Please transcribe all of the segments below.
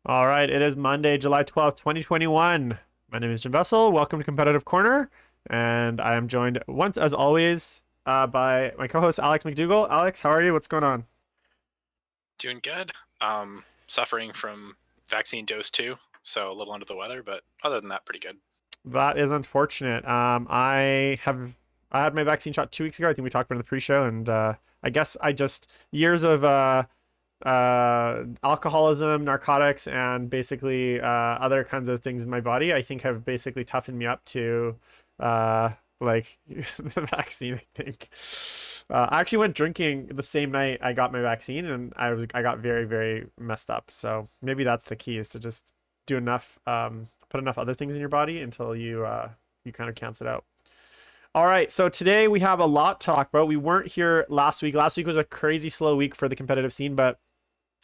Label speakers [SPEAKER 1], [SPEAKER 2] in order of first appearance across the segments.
[SPEAKER 1] All right, it is Monday, July 12th, 2021. My name is Jim Vessel. Welcome to Competitive Corner. And I am joined once, as always, by my co host, Alex McDougall. Alex, how are you? What's going on?
[SPEAKER 2] Doing good. Suffering from vaccine dose 2, so a little under the weather, but other than that, pretty good.
[SPEAKER 1] That is unfortunate. I had my vaccine shot 2 weeks ago. I think we talked about it in the pre-show, and I guess I just years of alcoholism, narcotics, and basically other kinds of things in my body, I think have basically toughened me up to uh, like the vaccine, I think. I actually went drinking the same night I got my vaccine, and I got very, very messed up. So maybe that's the key, is to just do enough, put enough other things in your body until you kind of cancel it out. All right, so today we have a lot to talk about. We weren't here last week. Last week was a crazy slow week for the competitive scene, but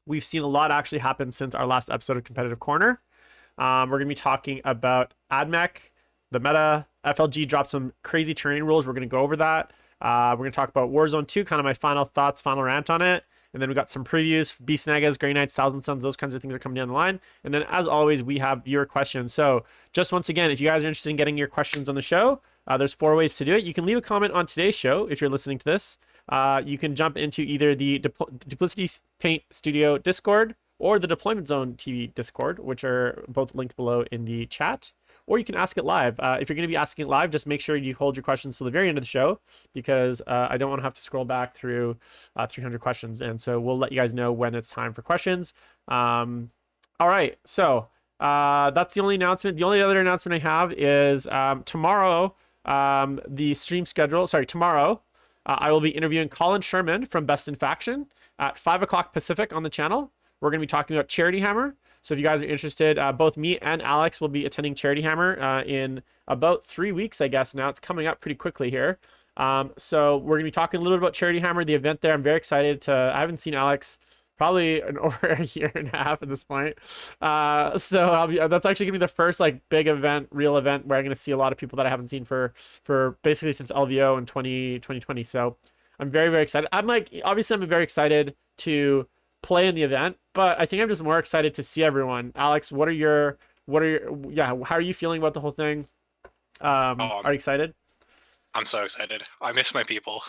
[SPEAKER 1] we've seen a lot actually happen since our last episode of Competitive Corner. We're going to be talking about AdMech, the meta. FLG dropped some crazy terrain rules. We're going to go over that. We're going to talk about Warzone 2, kind of my final thoughts, final rant on it. And then we got some previews, Beast Nagas, Grey Knights, Thousand Suns, those kinds of things are coming down the line. And then, as always, we have viewer questions. So, just once again, if you guys are interested in getting your questions on the show, there's 4 ways to do it. You can leave a comment on today's show if you're listening to this. You can jump into either the Duplicity Paint Studio Discord or the Deployment Zone TV Discord, which are both linked below in the chat. Or you can ask it live. If you're going to be asking it live, just make sure you hold your questions to the very end of the show, because I don't want to have to scroll back through 300 questions. And so we'll let you guys know when it's time for questions. All right, so that's the only announcement. The only other announcement I have is tomorrow, the stream schedule. Sorry, tomorrow, I will be interviewing Colin Sherman from Best in Faction at 5 o'clock Pacific on the channel. We're going to be talking about Charity Hammer. So if you guys are interested, both me and Alex will be attending Charity Hammer in about 3 weeks, I guess. Now it's coming up pretty quickly here. So we're going to be talking a little bit about Charity Hammer, the event there. I'm very excited to. I haven't seen Alex probably over a year and a half at this point. So that's actually gonna be the first like big event, real event, where I'm gonna see a lot of people that I haven't seen for basically since LVO in 2020. So I'm very, very excited. Obviously I'm very excited to play in the event, but I think I'm just more excited to see everyone. Alex, yeah, how are you feeling about the whole thing? Are you excited?
[SPEAKER 2] I'm so excited. I miss my people.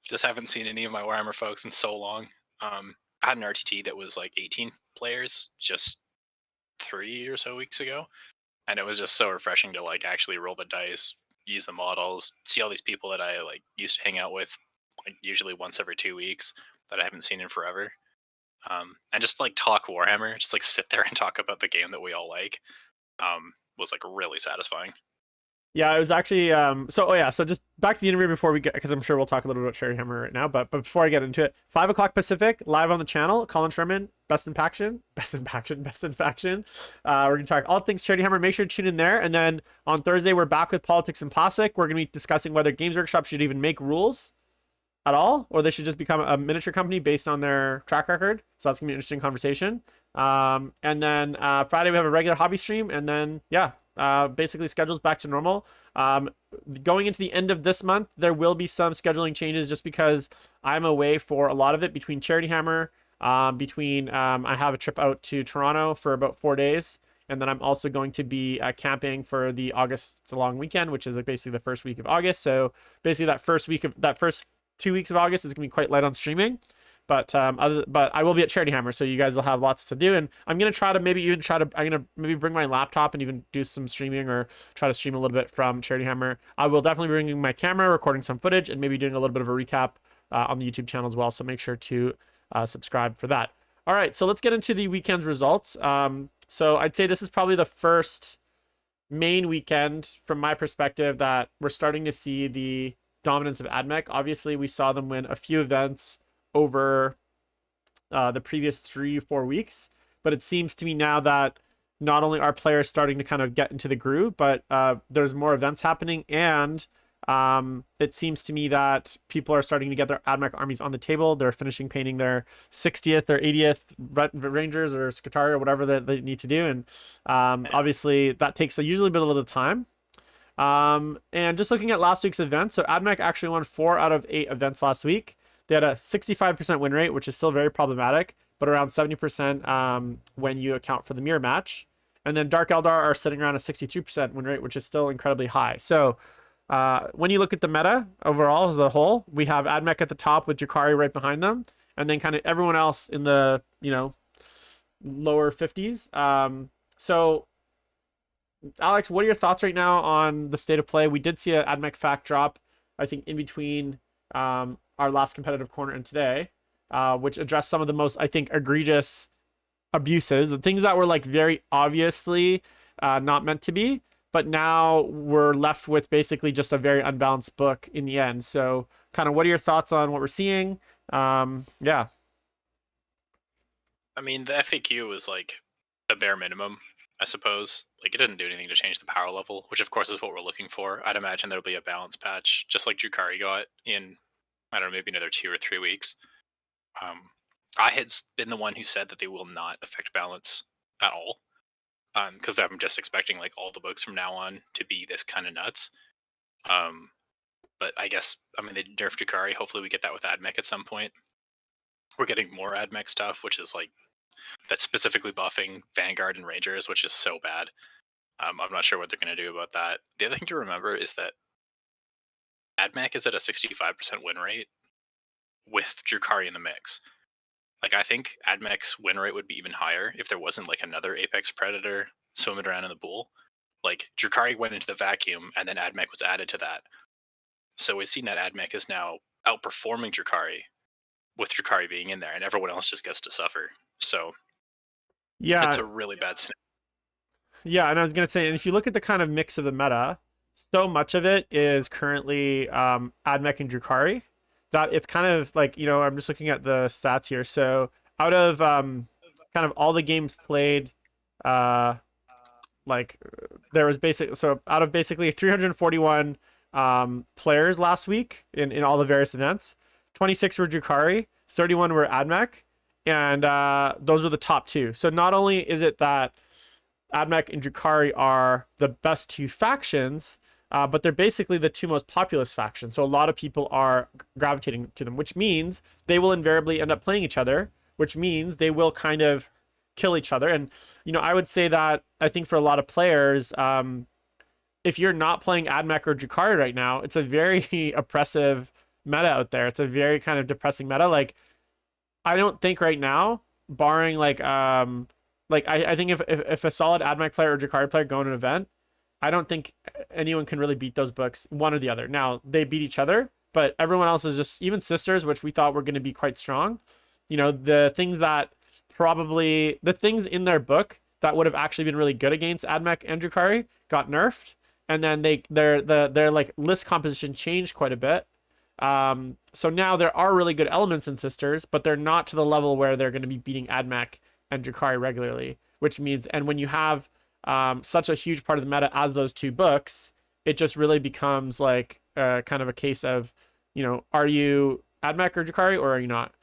[SPEAKER 2] Just haven't seen any of my Warhammer folks in so long. I had an RTT that was like 18 players just 3 or so weeks ago, and it was just so refreshing to like actually roll the dice, use the models, see all these people that I like used to hang out with like usually once every 2 weeks that I haven't seen in forever. And just like talk Warhammer, just like sit there and talk about the game that we all like, was like really satisfying.
[SPEAKER 1] Yeah, it was actually so just back to the interview before we get, because I'm sure we'll talk a little bit about Cherry Hammer right now, but before I get into it, 5 o'clock Pacific, live on the channel, Colin Sherman, Best in Faction. We're gonna talk all things Charity Hammer. Make sure to tune in there. And then on Thursday, we're back with Politics and Plastic. We're gonna be discussing whether Games Workshop should even make rules at all, or they should just become a miniature company based on their track record. So that's gonna be an interesting conversation. And then Friday we have a regular hobby stream, and then basically schedules back to normal. Going into the end of this month, there will be some scheduling changes just because I'm away for a lot of it between Charity Hammer. I have a trip out to Toronto for about 4 days, and then I'm also going to be camping for the long weekend, which is like basically the first week of August. So basically that first 2 weeks of August is gonna be quite light on streaming. But I will be at Charity Hammer, so you guys will have lots to do. And I'm gonna maybe bring my laptop and even do some streaming, or try to stream a little bit from Charity Hammer. I will definitely be bringing my camera, recording some footage, and maybe doing a little bit of a recap on the YouTube channel as well. So make sure to subscribe for that. All right, so let's get into the weekend's results. So I'd say this is probably the first main weekend from my perspective that we're starting to see the dominance of AdMech. Obviously, we saw them win a few events over the previous 3-4 weeks, but it seems to me now that not only are players starting to kind of get into the groove, but there's more events happening, and it seems to me that people are starting to get their AdMech armies on the table. They're finishing painting their 60th or 80th Rangers or Scutari or whatever they need to do, and obviously that takes usually a bit of a little time. And just looking at last week's events, so AdMech actually won 4 out of 8 events last week. They had a 65% win rate, which is still very problematic. but around 70% when you account for the mirror match. And then Dark Eldar are sitting around a 63% win rate, which is still incredibly high. So when you look at the meta overall as a whole, we have Admech at the top with Drukhari right behind them, and then kind of everyone else in the, lower 50s. So Alex, what are your thoughts right now on the state of play? We did see an Admech fact drop, I think, in between our last competitive corner and today, which addressed some of the most, I think, egregious abuses, the things that were like very obviously not meant to be, but now we're left with basically just a very unbalanced book in the end. So kind of what are your thoughts on what we're seeing? Yeah.
[SPEAKER 2] I mean, the FAQ was like the bare minimum, I suppose. Like, it didn't do anything to change the power level, which of course is what we're looking for. I'd imagine there'll be a balance patch, just like Drukhari got in, I don't know, maybe another 2 or 3 weeks. I had been the one who said that they will not affect balance at all, because I'm just expecting like all the books from now on to be this kind of nuts. But I guess, I mean, they nerfed Drukhari. Hopefully we get that with Admech at some point. We're getting more Admech stuff, which is like, that's specifically buffing Vanguard and Rangers, which is so bad. I'm not sure what they're going to do about that. The other thing to remember is that Admech is at a 65% win rate with Drukhari in the mix. Like, I think Admech's win rate would be even higher if there wasn't like another Apex Predator swimming around in the pool. Like, Drukhari went into the vacuum and then Admech was added to that. So we've seen that Admech is now outperforming Drukhari, with Drukhari being in there, and everyone else just gets to suffer. So
[SPEAKER 1] Yeah.
[SPEAKER 2] it's a really bad scenario.
[SPEAKER 1] Yeah, and I was gonna say, and if you look at the kind of mix of the meta, so much of it is currently Admech and Drukhari that it's kind of like, I'm just looking at the stats here. So out of kind of all the games played, like there was out of basically 341 players last week in all the various events, 26 were Drukhari, 31 were Admech, and those are the top two. So not only is it that Admech and Drukhari are the best two factions, but they're basically the two most populous factions. So a lot of people are gravitating to them, which means they will invariably end up playing each other, which means they will kind of kill each other. And, I would say that I think for a lot of players, if you're not playing Admech or Drukhari right now, it's a very oppressive meta out there. It's a very kind of depressing meta. Like, I don't think right now, barring I think if a solid Admech player or Drukhari player go in an event, I don't think anyone can really beat those books, one or the other. Now, they beat each other, but everyone else is just, even Sisters, which we thought were going to be quite strong. The things in their book that would have actually been really good against Admech and Drukhari got nerfed. And then their like list composition changed quite a bit. So now there are really good elements in Sisters, but they're not to the level where they're going to be beating Admech and Drukhari regularly, which means, and when you have such a huge part of the meta as those two books, it just really becomes like kind of a case of, are you Admech or Drukhari, or are you not?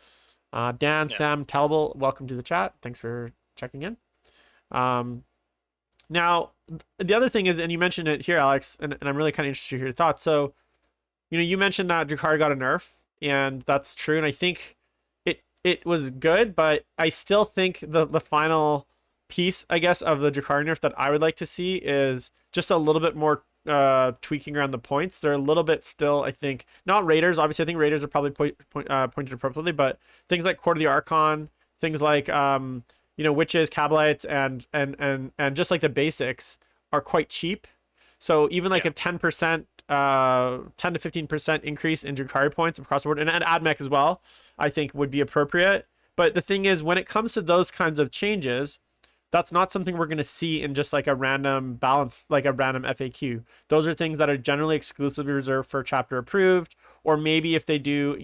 [SPEAKER 1] Dan, Sam, Talbot, welcome to the chat. Thanks for checking in. Now, the other thing is, and you mentioned it here, Alex, and I'm really kind of interested to hear your thoughts. So, you mentioned that Drukhari got a nerf, and that's true, and I think it was good, but I still think the final piece, I guess, of the Drukhari nerf that I would like to see is just a little bit more tweaking around the points. They're a little bit still, I think, not Raiders. Obviously, I think Raiders are probably pointed appropriately, but things like Court of the Archon, things like Witches, Kabalites, and just like the basics are quite cheap. So even like a 10%, 10 to 15% increase in Drukhari points across the board, and Admech as well, I think would be appropriate. But the thing is, when it comes to those kinds of changes, that's not something we're going to see in just like a random balance, like a random FAQ. Those are things that are generally exclusively reserved for chapter approved, or maybe if they do,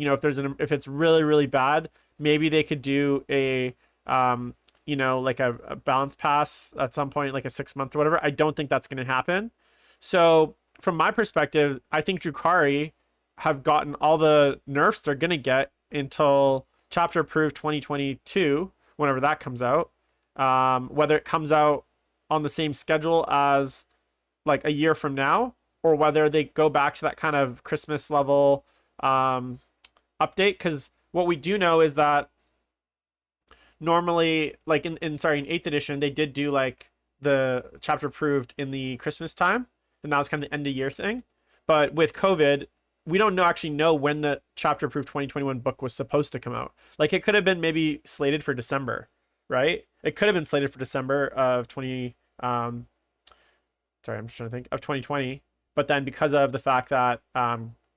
[SPEAKER 1] if it's really, really bad, maybe they could do a like a balance pass at some point, like a 6 month or whatever. I don't think that's going to happen. So from my perspective, I think Drukhari have gotten all the nerfs they're going to get until chapter approved 2022, whenever that comes out. Whether it comes out on the same schedule as like a year from now, or whether they go back to that kind of Christmas level update. Because what we do know is that normally like in 8th edition they did do like the chapter approved in the Christmas time, and that was kind of the end of year thing. But with COVID, we don't actually know when the chapter approved 2021 book was supposed to come out. Like it could have been maybe slated for December, right? It could have been slated for December of 20 sorry, I'm just trying to think of 2020. But then because of the fact that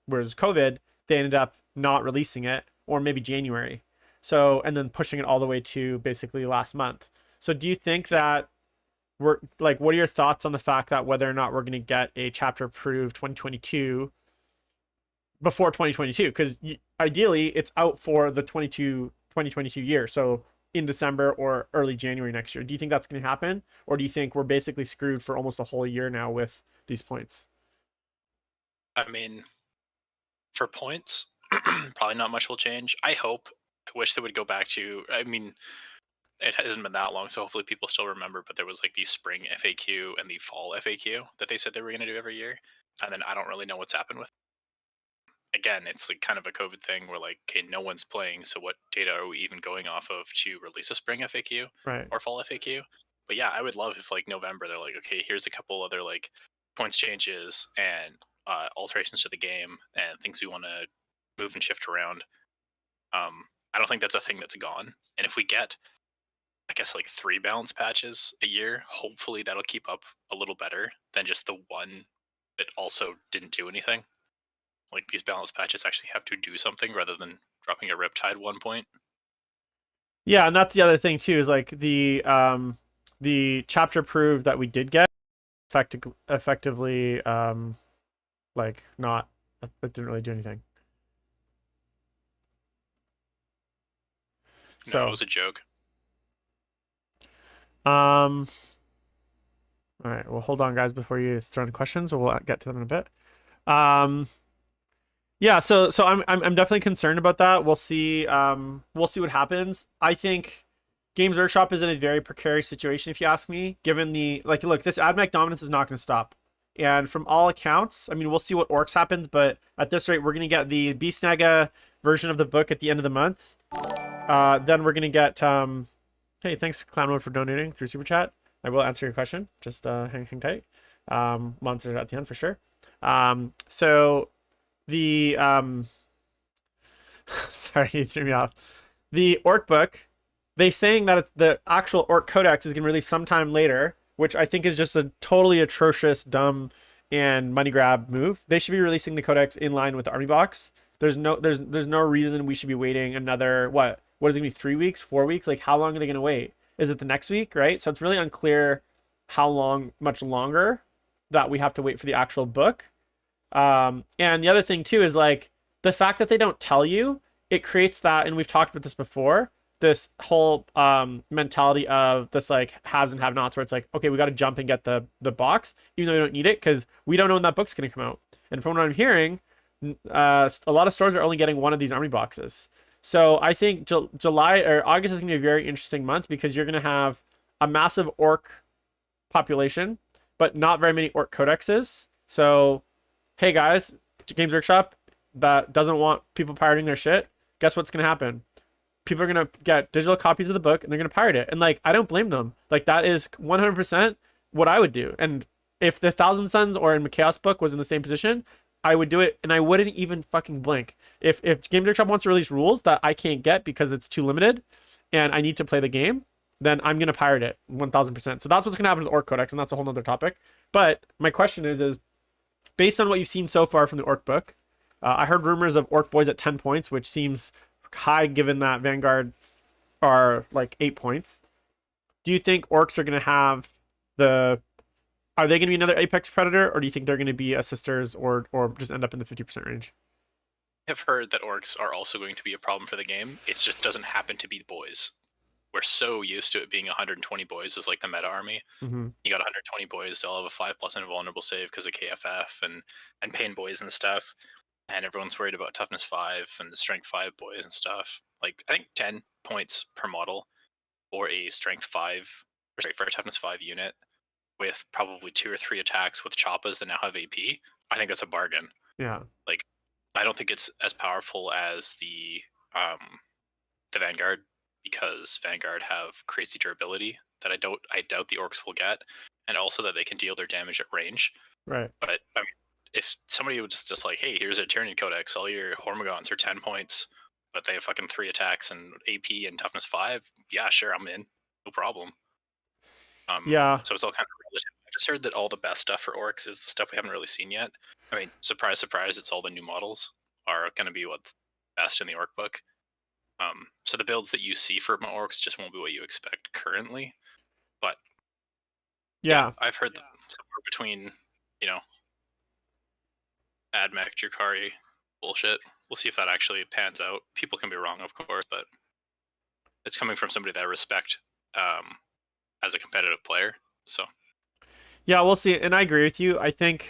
[SPEAKER 1] whereas COVID, they ended up not releasing it, or maybe January. So, and then pushing it all the way to basically last month. So do you think that we're like, what are your thoughts on the fact that whether or not we're going to get a chapter approved 2022 before 2022? Because ideally it's out for the 2022 year. So in December or early January next year. Do you think that's going to happen? Or do you think we're basically screwed for almost a whole year now with these points?
[SPEAKER 2] I mean, for points, probably not much will change. I hope. I wish they would go back to. I mean, it hasn't been that long, so hopefully people still remember. But there was like the spring FAQ and the fall FAQ that they said they were going to do every year, and then I don't really know what's happened with. Again, it's like kind of a COVID thing where like, okay, no one's playing, so what data are we even going off of to release a spring FAQ
[SPEAKER 1] Right.
[SPEAKER 2] or fall FAQ? But yeah, I would love if like November they're like, okay, here's a couple other like points changes and alterations to the game and things we want to move and shift around. I don't think that's a thing that's gone. And if we get, I guess, like 3 balance patches a year, hopefully that'll keep up a little better than just the one that also didn't do anything. Like these balance patches actually have to do something rather than dropping a Riptide 1 point.
[SPEAKER 1] Yeah, and that's the other thing too, is like the chapter approved that we did get effectively like not, it didn't really do anything. So
[SPEAKER 2] No, it was a joke.
[SPEAKER 1] all right, well hold on guys before you throw in questions, or we'll get to them in a bit. Yeah, so I'm definitely concerned about that. We'll see what happens. I think Games Workshop is in a very precarious situation, if you ask me, given the like look, this AdMech dominance is not going to stop. And from all accounts, I mean, we'll see what orcs happens, but at this rate, we're going to get the Beastnaga version of the book at the end of the month. Then we're going to get hey, thanks Clown Mode for donating through Super Chat. I will answer your question. Just hang tight. We'll answer it at the end for sure. So the sorry, you threw me off. The orc book, they saying that the actual orc codex is going to release sometime later, which I think is just a totally atrocious, dumb, and money grab move. They should be releasing the codex in line with the army box. There's no reason we should be waiting another what is it gonna be, 3 weeks, 4 weeks? Like how long are they gonna wait? Is it the next week, right? So it's really unclear how much longer that we have to wait for the actual book. And the other thing too is like the fact that they don't tell you, it creates that, and we've talked about this before, this whole mentality of this like haves and have-nots, where it's like, okay, we got to jump and get the box even though we don't need it because we don't know when that book's going to come out. And from what I'm hearing, a lot of stores are only getting one of these army boxes. So I think July or August is going to be a very interesting month because you're going to have a massive orc population but not very many orc codexes. So hey guys, Games Workshop that doesn't want people pirating their shit, guess what's going to happen? People are going to get digital copies of the book and they're going to pirate it. And like, I don't blame them. Like that is 100% what I would do. And if the Thousand Suns or in Chaos book was in the same position, I would do it and I wouldn't even fucking blink. If Games Workshop wants to release rules that I can't get because it's too limited and I need to play the game, then I'm going to pirate it 1000%. So that's what's going to happen with the Orc Codex, and that's a whole nother topic. But my question is based on what you've seen so far from the Orc book, I heard rumors of Orc Boys at 10 points, which seems high given that Vanguard are like 8 points. Do you think orcs are going to have are they going to be another Apex Predator, or do you think they're going to be assisters or just end up in the 50% range?
[SPEAKER 2] I've heard that orcs are also going to be a problem for the game. It just doesn't happen to be boys. We're so used to it being 120 boys as like the meta army.
[SPEAKER 1] Mm-hmm.
[SPEAKER 2] You got 120 boys, they'll have a 5+ invulnerable save because of KFF and pain boys and stuff. And everyone's worried about toughness 5 and the strength 5 boys and stuff. Like I think 10 points per model for a strength 5, or sorry, for a toughness 5 unit with probably 2 or 3 attacks with choppas that now have AP. I think that's a bargain.
[SPEAKER 1] Yeah.
[SPEAKER 2] Like I don't think it's as powerful as the Vanguard because Vanguard have crazy durability that I doubt the orcs will get, and also that they can deal their damage at range.
[SPEAKER 1] Right.
[SPEAKER 2] But I mean, if somebody would just like, hey, here's a Tyranid Codex, all your Hormagaunts are 10 points, but they have fucking 3 attacks and AP and toughness 5, yeah, sure, I'm in, no problem.
[SPEAKER 1] Yeah.
[SPEAKER 2] So it's all kind of relative. I just heard that all the best stuff for orcs is the stuff we haven't really seen yet. I mean, surprise, surprise, it's all the new models are going to be what's best in the orc book. So the builds that you see for orcs just won't be what you expect currently. But
[SPEAKER 1] Yeah.
[SPEAKER 2] I've heard that somewhere between, you know, Admech, Drukari bullshit. We'll see if that actually pans out. People can be wrong, of course, but it's coming from somebody that I respect as a competitive player. So
[SPEAKER 1] Yeah, we'll see. And I agree with you. I think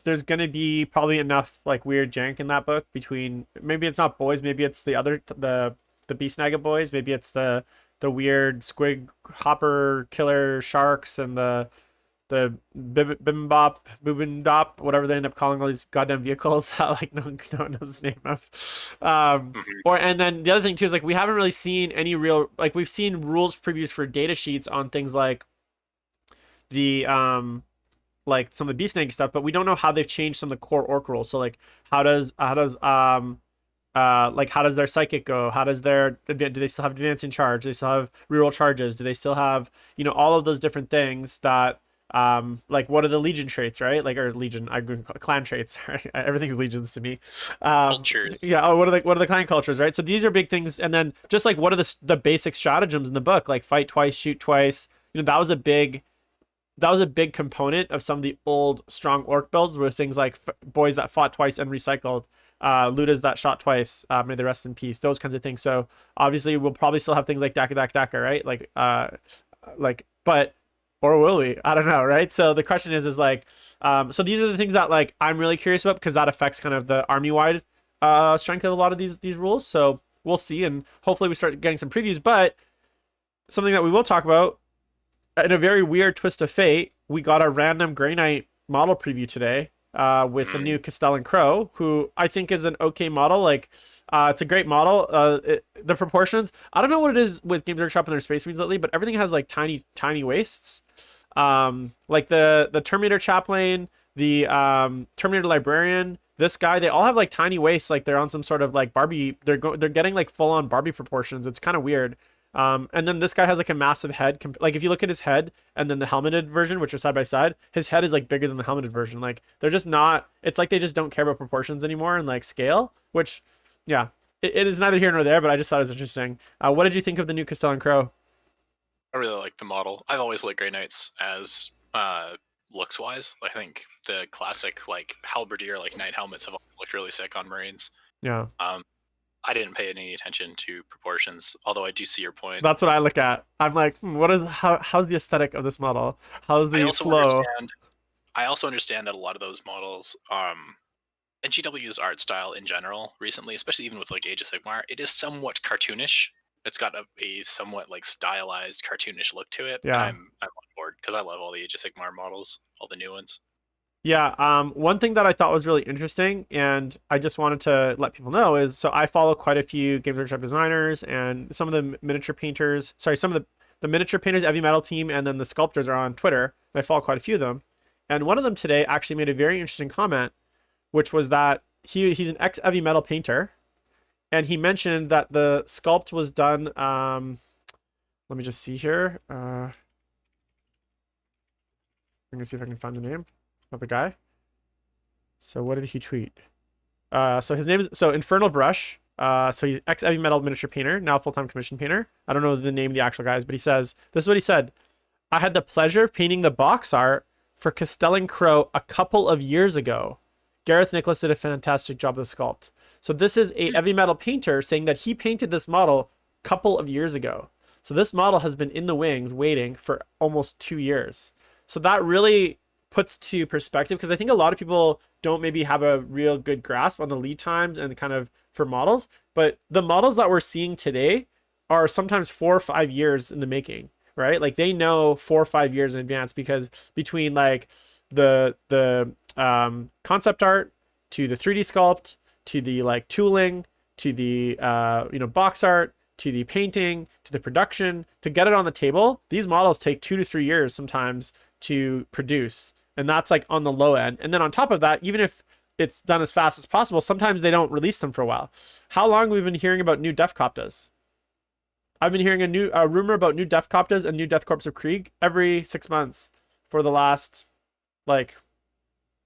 [SPEAKER 1] there's gonna be probably enough like weird jank in that book between maybe it's not boys, maybe it's the other the Beast Naga boys, maybe it's the weird squig hopper killer sharks and the Bubendop, whatever they end up calling all these goddamn vehicles that like no one knows the name of. Or and then the other thing too is like we haven't really seen any real like we've seen rules previews for data sheets on things like the like some of the beast snake stuff, but we don't know how they've changed some of the core orc rules. So like like how does their psychic go? How does their do they still have advancing charge? Do they still have reroll charges? Do they still have all of those different things that like what are the legion traits, right? Like or legion clan traits, right? Everything's legions to me.
[SPEAKER 2] cultures.
[SPEAKER 1] Yeah. Oh, what are the clan cultures, right? So these are big things, and then just like what are the basic stratagems in the book, like fight twice, shoot twice. That was a big component of some of the old strong orc builds were things like boys that fought twice and recycled, Ludas that shot twice, may they rest in peace, those kinds of things. So obviously we'll probably still have things like Daka, right? But or will we? I don't know, right? So the question is like, so these are the things that like I'm really curious about because that affects kind of the army wide strength of a lot of these rules. So we'll see, and hopefully we start getting some previews. But something that we will talk about in a very weird twist of fate, we got a random Grey Knight model preview today with the new Castellan Crow, who I think is an okay model. Like, it's a great model. The proportions, I don't know what it is with Games Workshop and their Space Marines lately, but everything has like tiny waists. Like the Terminator Chaplain, the Terminator Librarian, this guy, they all have like tiny waists. Like they're on some sort of like Barbie. They're getting like full on Barbie proportions. It's kind of weird. And then this guy has like a massive head. Like if you look at his head and then the helmeted version, which are side by side, his head is like bigger than the helmeted version. Like they're just not. It's like they just don't care about proportions anymore and like scale. Which, yeah, it is neither here nor there. But I just thought it was interesting. What did you think of the new Castellan Crow?
[SPEAKER 2] I really like the model. I've always liked Grey Knights as looks wise. I think the classic like halberdier like knight helmets have always looked really sick on Marines.
[SPEAKER 1] Yeah.
[SPEAKER 2] I didn't pay any attention to proportions, although I do see your point.
[SPEAKER 1] That's what I look at. I'm like, how's the aesthetic of this model? How's the flow?
[SPEAKER 2] I also understand that a lot of those models, and GW's art style in general recently, especially even with like Age of Sigmar, it is somewhat cartoonish. It's got a somewhat like stylized cartoonish look to it.
[SPEAKER 1] Yeah.
[SPEAKER 2] I'm on board because I love all the Age of Sigmar models, all the new ones.
[SPEAKER 1] Yeah, one thing that I thought was really interesting, and I just wanted to let people know is, so I follow quite a few Games Workshop designers and some of the miniature painters. Sorry, some of the miniature painters, Heavy Metal team, and then the sculptors are on Twitter. And I follow quite a few of them, and one of them today actually made a very interesting comment, which was that he's an ex Heavy Metal painter, and he mentioned that the sculpt was done. Let me just see here. I'm gonna see if I can find the name of the guy. So what did he tweet? So his name is Infernal Brush. So he's ex Heavy Metal miniature painter, now full-time commission painter. I don't know the name of the actual guys, but he says this is what he said. I had the pleasure of painting the box art for Castellan Crow a couple of years ago. Gareth Nicholas did a fantastic job of the sculpt. So this is a Heavy Metal painter saying that he painted this model a couple of years ago. So this model has been in the wings waiting for almost 2 years. So that really puts to perspective, because I think a lot of people don't maybe have a real good grasp on the lead times and kind of for models, but the models that we're seeing today are sometimes 4 or 5 years in the making, right? Like they know 4 or 5 years in advance, because between like the concept art to the 3D sculpt to the like tooling to the box art to the painting, to the production, to get it on the table. These models take 2 to 3 years sometimes to produce. And that's like on the low end. And then on top of that, even if it's done as fast as possible, sometimes they don't release them for a while. How long have we been hearing about new Def Coptas? I've been hearing a rumor about new Def Coptas and new Death Corps of Kriege every 6 months for the last like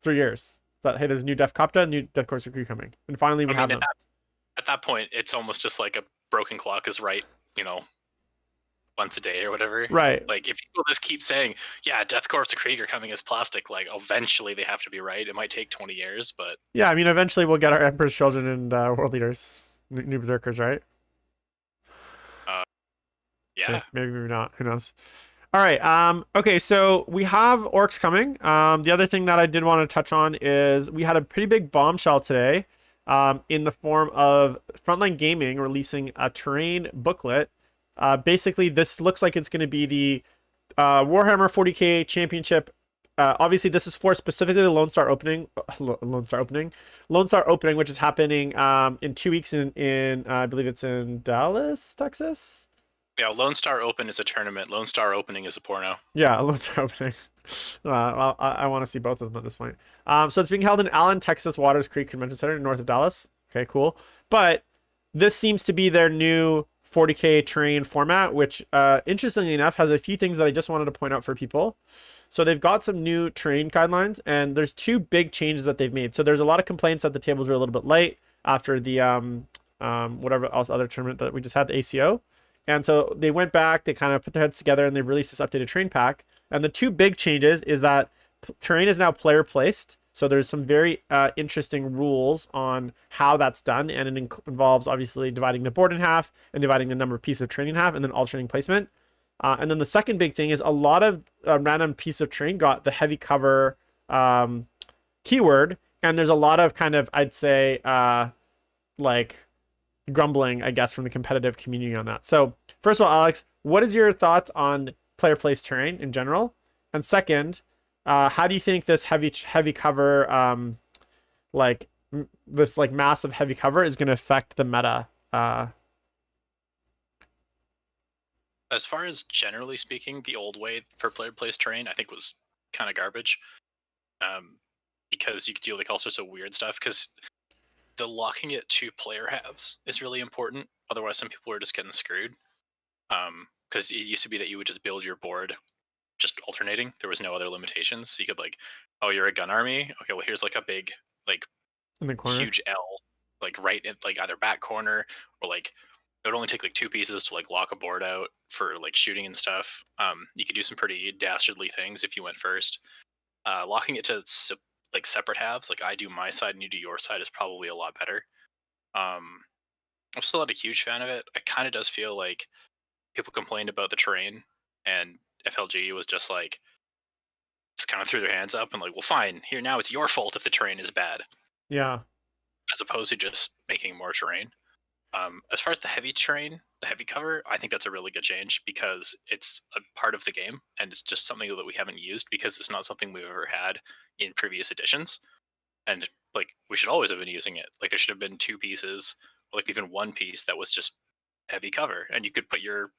[SPEAKER 1] 3 years. But hey, there's new Def Copta, new Death Corps of Kriege coming, and finally we have them.
[SPEAKER 2] At that point, it's almost just like a broken clock is right, once a day or whatever.
[SPEAKER 1] Right.
[SPEAKER 2] Like if people just keep saying, yeah, Death Corps of Krieg are coming as plastic, like eventually they have to be right. It might take 20 years, but
[SPEAKER 1] yeah, I mean, eventually we'll get our Emperor's Children and World Leaders, new Berserkers, right?
[SPEAKER 2] Yeah.
[SPEAKER 1] Maybe not. Who knows? All right. Okay, so we have orcs coming. The other thing that I did want to touch on is we had a pretty big bombshell today, in the form of Frontline Gaming releasing a terrain booklet. Basically, this looks like it's going to be the Warhammer 40K Championship. Obviously, this is for specifically the Lone Star opening, which is happening in 2 weeks in I believe it's in Dallas, Texas.
[SPEAKER 2] Yeah, Lone Star Open is a tournament. Lone Star Opening is a porno.
[SPEAKER 1] Yeah, Lone Star Opening. I want to see both of them at this point. So it's being held in Allen, Texas Waters Creek Convention Center, north of Dallas. Okay, cool. But this seems to be their new 40K terrain format, which, interestingly enough, has a few things that I just wanted to point out for people. So they've got some new terrain guidelines, and there's 2 big changes that they've made. So there's a lot of complaints that the tables were a little bit light after the whatever else other tournament that we just had, the ACO. And so they went back, they kind of put their heads together, and they released this updated terrain pack. And the 2 big changes is that terrain is now player placed. So there's some very interesting rules on how that's done. And it involves obviously dividing the board in half and dividing the number of pieces of terrain in half and then alternating placement. And then the second big thing is a lot of random piece of terrain got the heavy cover keyword. And there's a lot of kind of, I'd say, like grumbling, I guess, from the competitive community on that. So first of all, Alex, what is your thoughts on player placed terrain in general? And second, how do you think this heavy cover, this like massive heavy cover is going to affect the meta?
[SPEAKER 2] As far as generally speaking, the old way for player placed terrain, I think was kind of garbage, because you could do like all sorts of weird stuff. Because the locking it to player halves is really important. Otherwise, some people are just getting screwed. Because it used to be that you would just build your board just alternating. There was no other limitations. So you could like, oh, you're a gun army. Okay, well here's like a big like
[SPEAKER 1] In the corner.
[SPEAKER 2] huge L, like right in like either back corner or like it would only take like 2 pieces to like lock a board out for like shooting and stuff. You could do some pretty dastardly things if you went first. Locking it to like separate halves, like I do my side and you do your side, is probably a lot better. I'm still not a huge fan of it. It kind of does feel like people complained about the terrain and FLG was just like, just kind of threw their hands up and like, well, fine, here now it's your fault if the terrain is bad.
[SPEAKER 1] Yeah.
[SPEAKER 2] As opposed to just making more terrain. As far as the heavy terrain, the heavy cover, I think that's a really good change because it's a part of the game and it's just something that we haven't used because it's not something we've ever had in previous editions. And like, we should always have been using it. Like there should have been 2 pieces or like even 1 piece that was just heavy cover and you could put your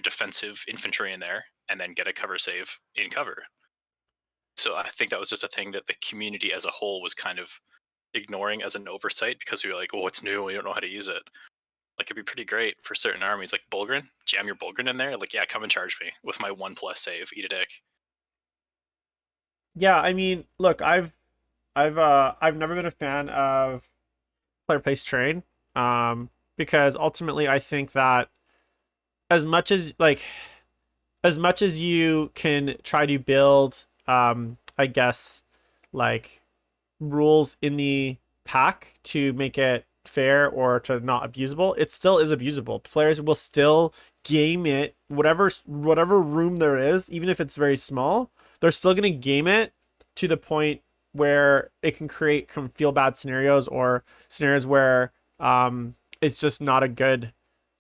[SPEAKER 2] defensive infantry in there and then get a cover save in cover. So I think that was just a thing that the community as a whole was kind of ignoring as an oversight because we were like, oh, it's new, we don't know how to use it. Like it'd be pretty great for certain armies like Bulgrin, jam your Bulgrin in there, like yeah, come and charge me with my 1+ save, eat a dick.
[SPEAKER 1] Yeah, I mean, look, I've never been a fan of player placed terrain, because ultimately I think that as much as you can try to build, I guess, like rules in the pack to make it fair or to not abusable, it still is abusable. Players will still game it, whatever room there is, even if it's very small, they're still going to game it to the point where it can create feel bad scenarios or scenarios where it's just not a good,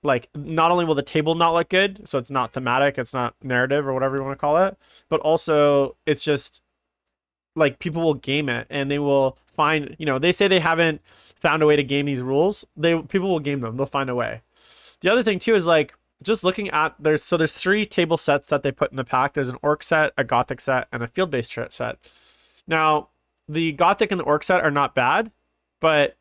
[SPEAKER 1] like, not only will the table not look good, so it's not thematic, it's not narrative or whatever you want to call it, but also it's just like people will game it and they will find, they say they haven't found a way to game these rules. People will game them. They'll find a way. The other thing too is like just looking at there's 3 table sets that they put in the pack. There's an orc set, a gothic set, and a field-based set. Now, the gothic and the orc set are not bad, but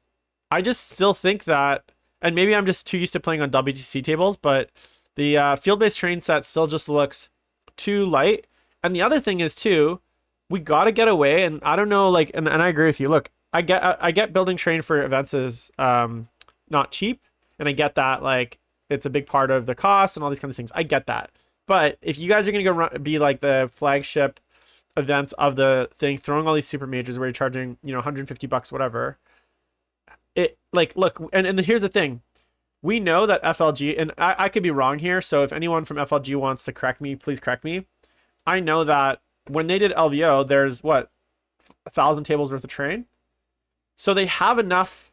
[SPEAKER 1] I just still think that, and maybe I'm just too used to playing on WTC tables, but the field-based terrain set still just looks too light. And the other thing is too, we got to get away. And I don't know, like, and I agree with you. Look, I get building terrain for events is not cheap, and I get that like it's a big part of the cost and all these kinds of things. I get that. But if you guys are gonna be like the flagship events of the thing, throwing all these super majors where you're charging, you know, 150 bucks, whatever. It like look, and here's the thing. We know that FLG, and I could be wrong here, so if anyone from FLG wants to correct me, please correct me. I know that when they did LVO, there's what, 1,000 tables worth of terrain. So they have enough.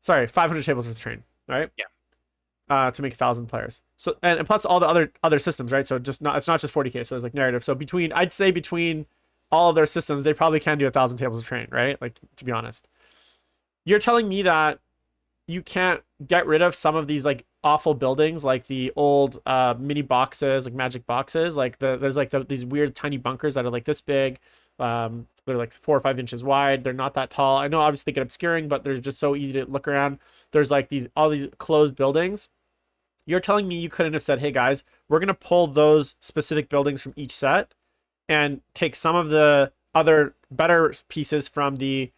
[SPEAKER 1] Sorry, 500 tables worth of terrain, right?
[SPEAKER 2] Yeah.
[SPEAKER 1] To make 1,000 players. So and plus all the other systems, right? So it's not just 40k. So it's like narrative. So I'd say between all of their systems, they probably can do 1,000 tables of terrain, right? Like, to be honest, you're telling me that you can't get rid of some of these like awful buildings, like the old mini boxes, like magic boxes. Like there's like these weird tiny bunkers that are like this big. They're like 4 or 5 inches wide. They're not that tall. I know obviously they get obscuring, but they're just so easy to look around. There's like all these closed buildings. You're telling me you couldn't have said, hey guys, we're going to pull those specific buildings from each set and take some of the other better pieces from the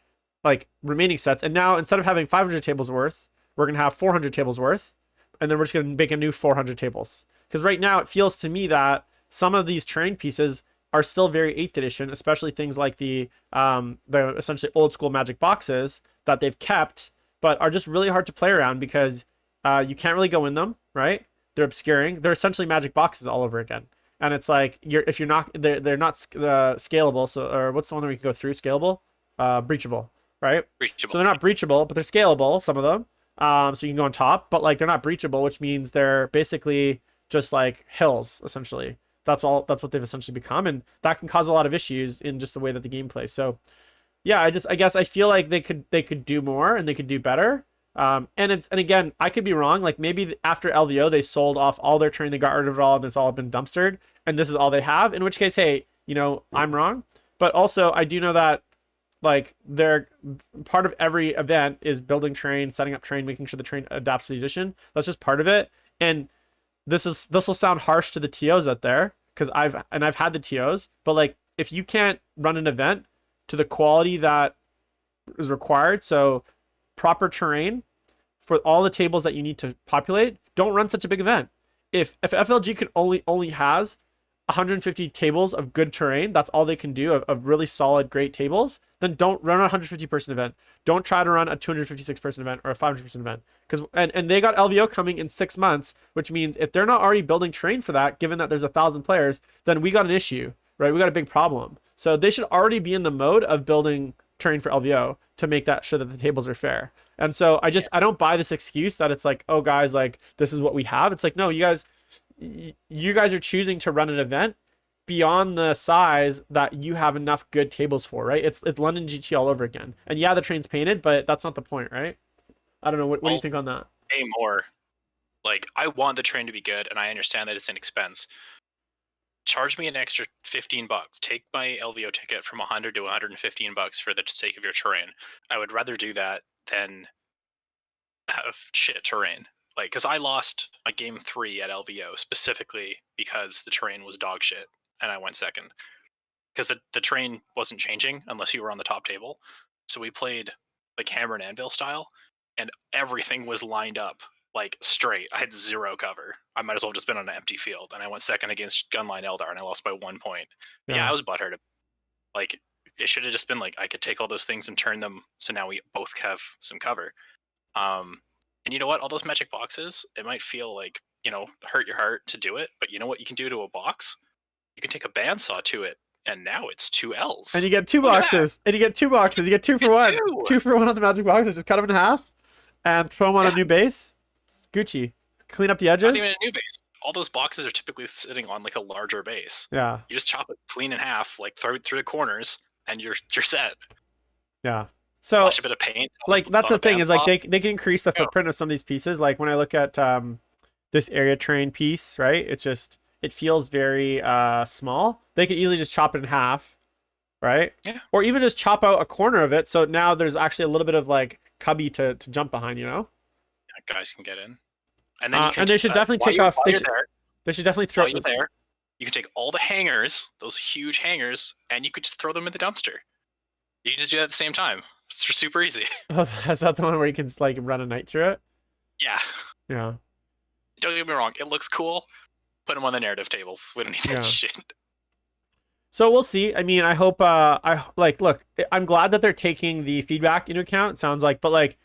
[SPEAKER 1] like remaining sets. And now instead of having 500 tables worth, we're going to have 400 tables worth. And then we're just going to make a new 400 tables. Because right now it feels to me that some of these terrain pieces are still very 8th edition, especially things like the essentially old school magic boxes that they've kept, but are just really hard to play around because you can't really go in them, right? They're obscuring. They're essentially magic boxes all over again. And it's like if you're not, they're not scalable. So, or what's the one that we can go through? Scalable, breachable, right?
[SPEAKER 2] Breachable.
[SPEAKER 1] So they're not breachable, but they're scalable. Some of them, so you can go on top. But like they're not breachable, which means they're basically just like hills essentially. That's what they've essentially become, and that can cause a lot of issues in just the way that the game plays. So, yeah, I guess I feel like they could do more and they could do better. And again, I could be wrong. Like maybe after LVO they sold off all their terrain, they got rid of it all, and it's all been dumpstered, and this is all they have. In which case, hey, you know, I'm wrong. But also, I do know that like they're part of every event is building terrain, setting up terrain, making sure the terrain adapts to the edition. That's just part of it, and this will sound harsh to the TOs out there because I've had the TOs, but like if you can't run an event to the quality that is required, so proper terrain for all the tables that you need to populate, don't run such a big event. If FLG can only has 150 tables of good terrain, that's all they can do of really solid great tables, then don't run a 150 person event. Don't try to run a 256 person event or a 500 person event, because and they got LVO coming in 6 months, which means if they're not already building terrain for that, given that there's 1,000 players, then we got an issue, right? We got a big problem. So they should already be in the mode of building terrain for LVO to make that sure that the tables are fair. And so I don't buy this excuse that it's like, oh guys, like this is what we have. It's like, no, you guys are choosing to run an event beyond the size that you have enough good tables for, right? It's London GT all over again. And yeah, the train's painted, but that's not the point, right? I don't know. What do you think on that?
[SPEAKER 2] Pay more. Like, I want the train to be good, and I understand that it's an expense. Charge me an extra 15 bucks. Take my LVO ticket from 100 to 115 bucks for the sake of your terrain. I would rather do that than have shit terrain. Like, because I lost a game 3 at LVO specifically because the terrain was dog shit, and I went second. Because the terrain wasn't changing unless you were on the top table. So we played like hammer and anvil style, and everything was lined up like straight. I had 0 cover. I might as well have just been on an empty field, and I went second against Gunline Eldar, and I lost by 1 point. Yeah, I was butthurt. Like, it should have just been like I could take all those things and turn them so now we both have some cover. And you know what? All those magic boxes, it might feel like, you know, hurt your heart to do it, but you know what you can do to a box? You can take a bandsaw to it, and now it's 2 L's.
[SPEAKER 1] And you get 2 boxes. And you get 2 boxes. You get 2 for 1. 2 for 1 on the magic boxes. Just cut them in half and throw them on a new base. Gucci. Clean up the edges.
[SPEAKER 2] Not even a new base. All those boxes are typically sitting on like a larger base.
[SPEAKER 1] Yeah.
[SPEAKER 2] You just chop it clean in half, like throw it through the corners, and you're set.
[SPEAKER 1] Yeah. So
[SPEAKER 2] Flash a bit of paint.
[SPEAKER 1] Like that's the thing is like they can increase the footprint of some of these pieces. Like when I look at this area terrain piece, right? It's just, it feels very small. They could easily just chop it in half, right?
[SPEAKER 2] Yeah.
[SPEAKER 1] Or even just chop out a corner of it, so now there's actually a little bit of like cubby to jump behind, you know?
[SPEAKER 2] Guys can get in, and then you can.
[SPEAKER 1] And they should definitely
[SPEAKER 2] while
[SPEAKER 1] take
[SPEAKER 2] you're,
[SPEAKER 1] off.
[SPEAKER 2] while you're there,
[SPEAKER 1] They should definitely throw.
[SPEAKER 2] while you're there, you can take all the hangers, those huge hangers, and you could just throw them in the dumpster. You can just do that at the same time. It's super easy.
[SPEAKER 1] Oh, is that the one where you can like run a night through it?
[SPEAKER 2] Yeah.
[SPEAKER 1] Yeah.
[SPEAKER 2] Don't get me wrong. It looks cool. Put them on the narrative tables. We don't need that shit.
[SPEAKER 1] So we'll see. I mean, I hope. Look. I'm glad that they're taking the feedback into account. It sounds like, but like,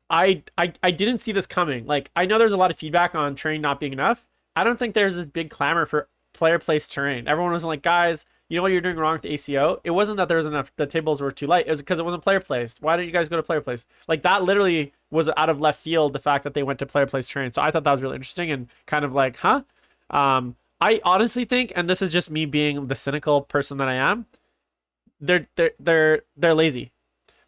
[SPEAKER 1] I didn't see this coming. Like, I know there's a lot of feedback on terrain not being enough. I don't think there's this big clamor for player placed terrain. Everyone was like, guys, you know what you're doing wrong with the ACO? It wasn't that there was enough, the tables were too light. It was because it wasn't player placed. Why did you guys go to player placed? Like, that literally was out of left field, the fact that they went to player placed terrain. So I thought that was really interesting and kind of like, huh? I honestly think, and this is just me being the cynical person that I am, they're lazy.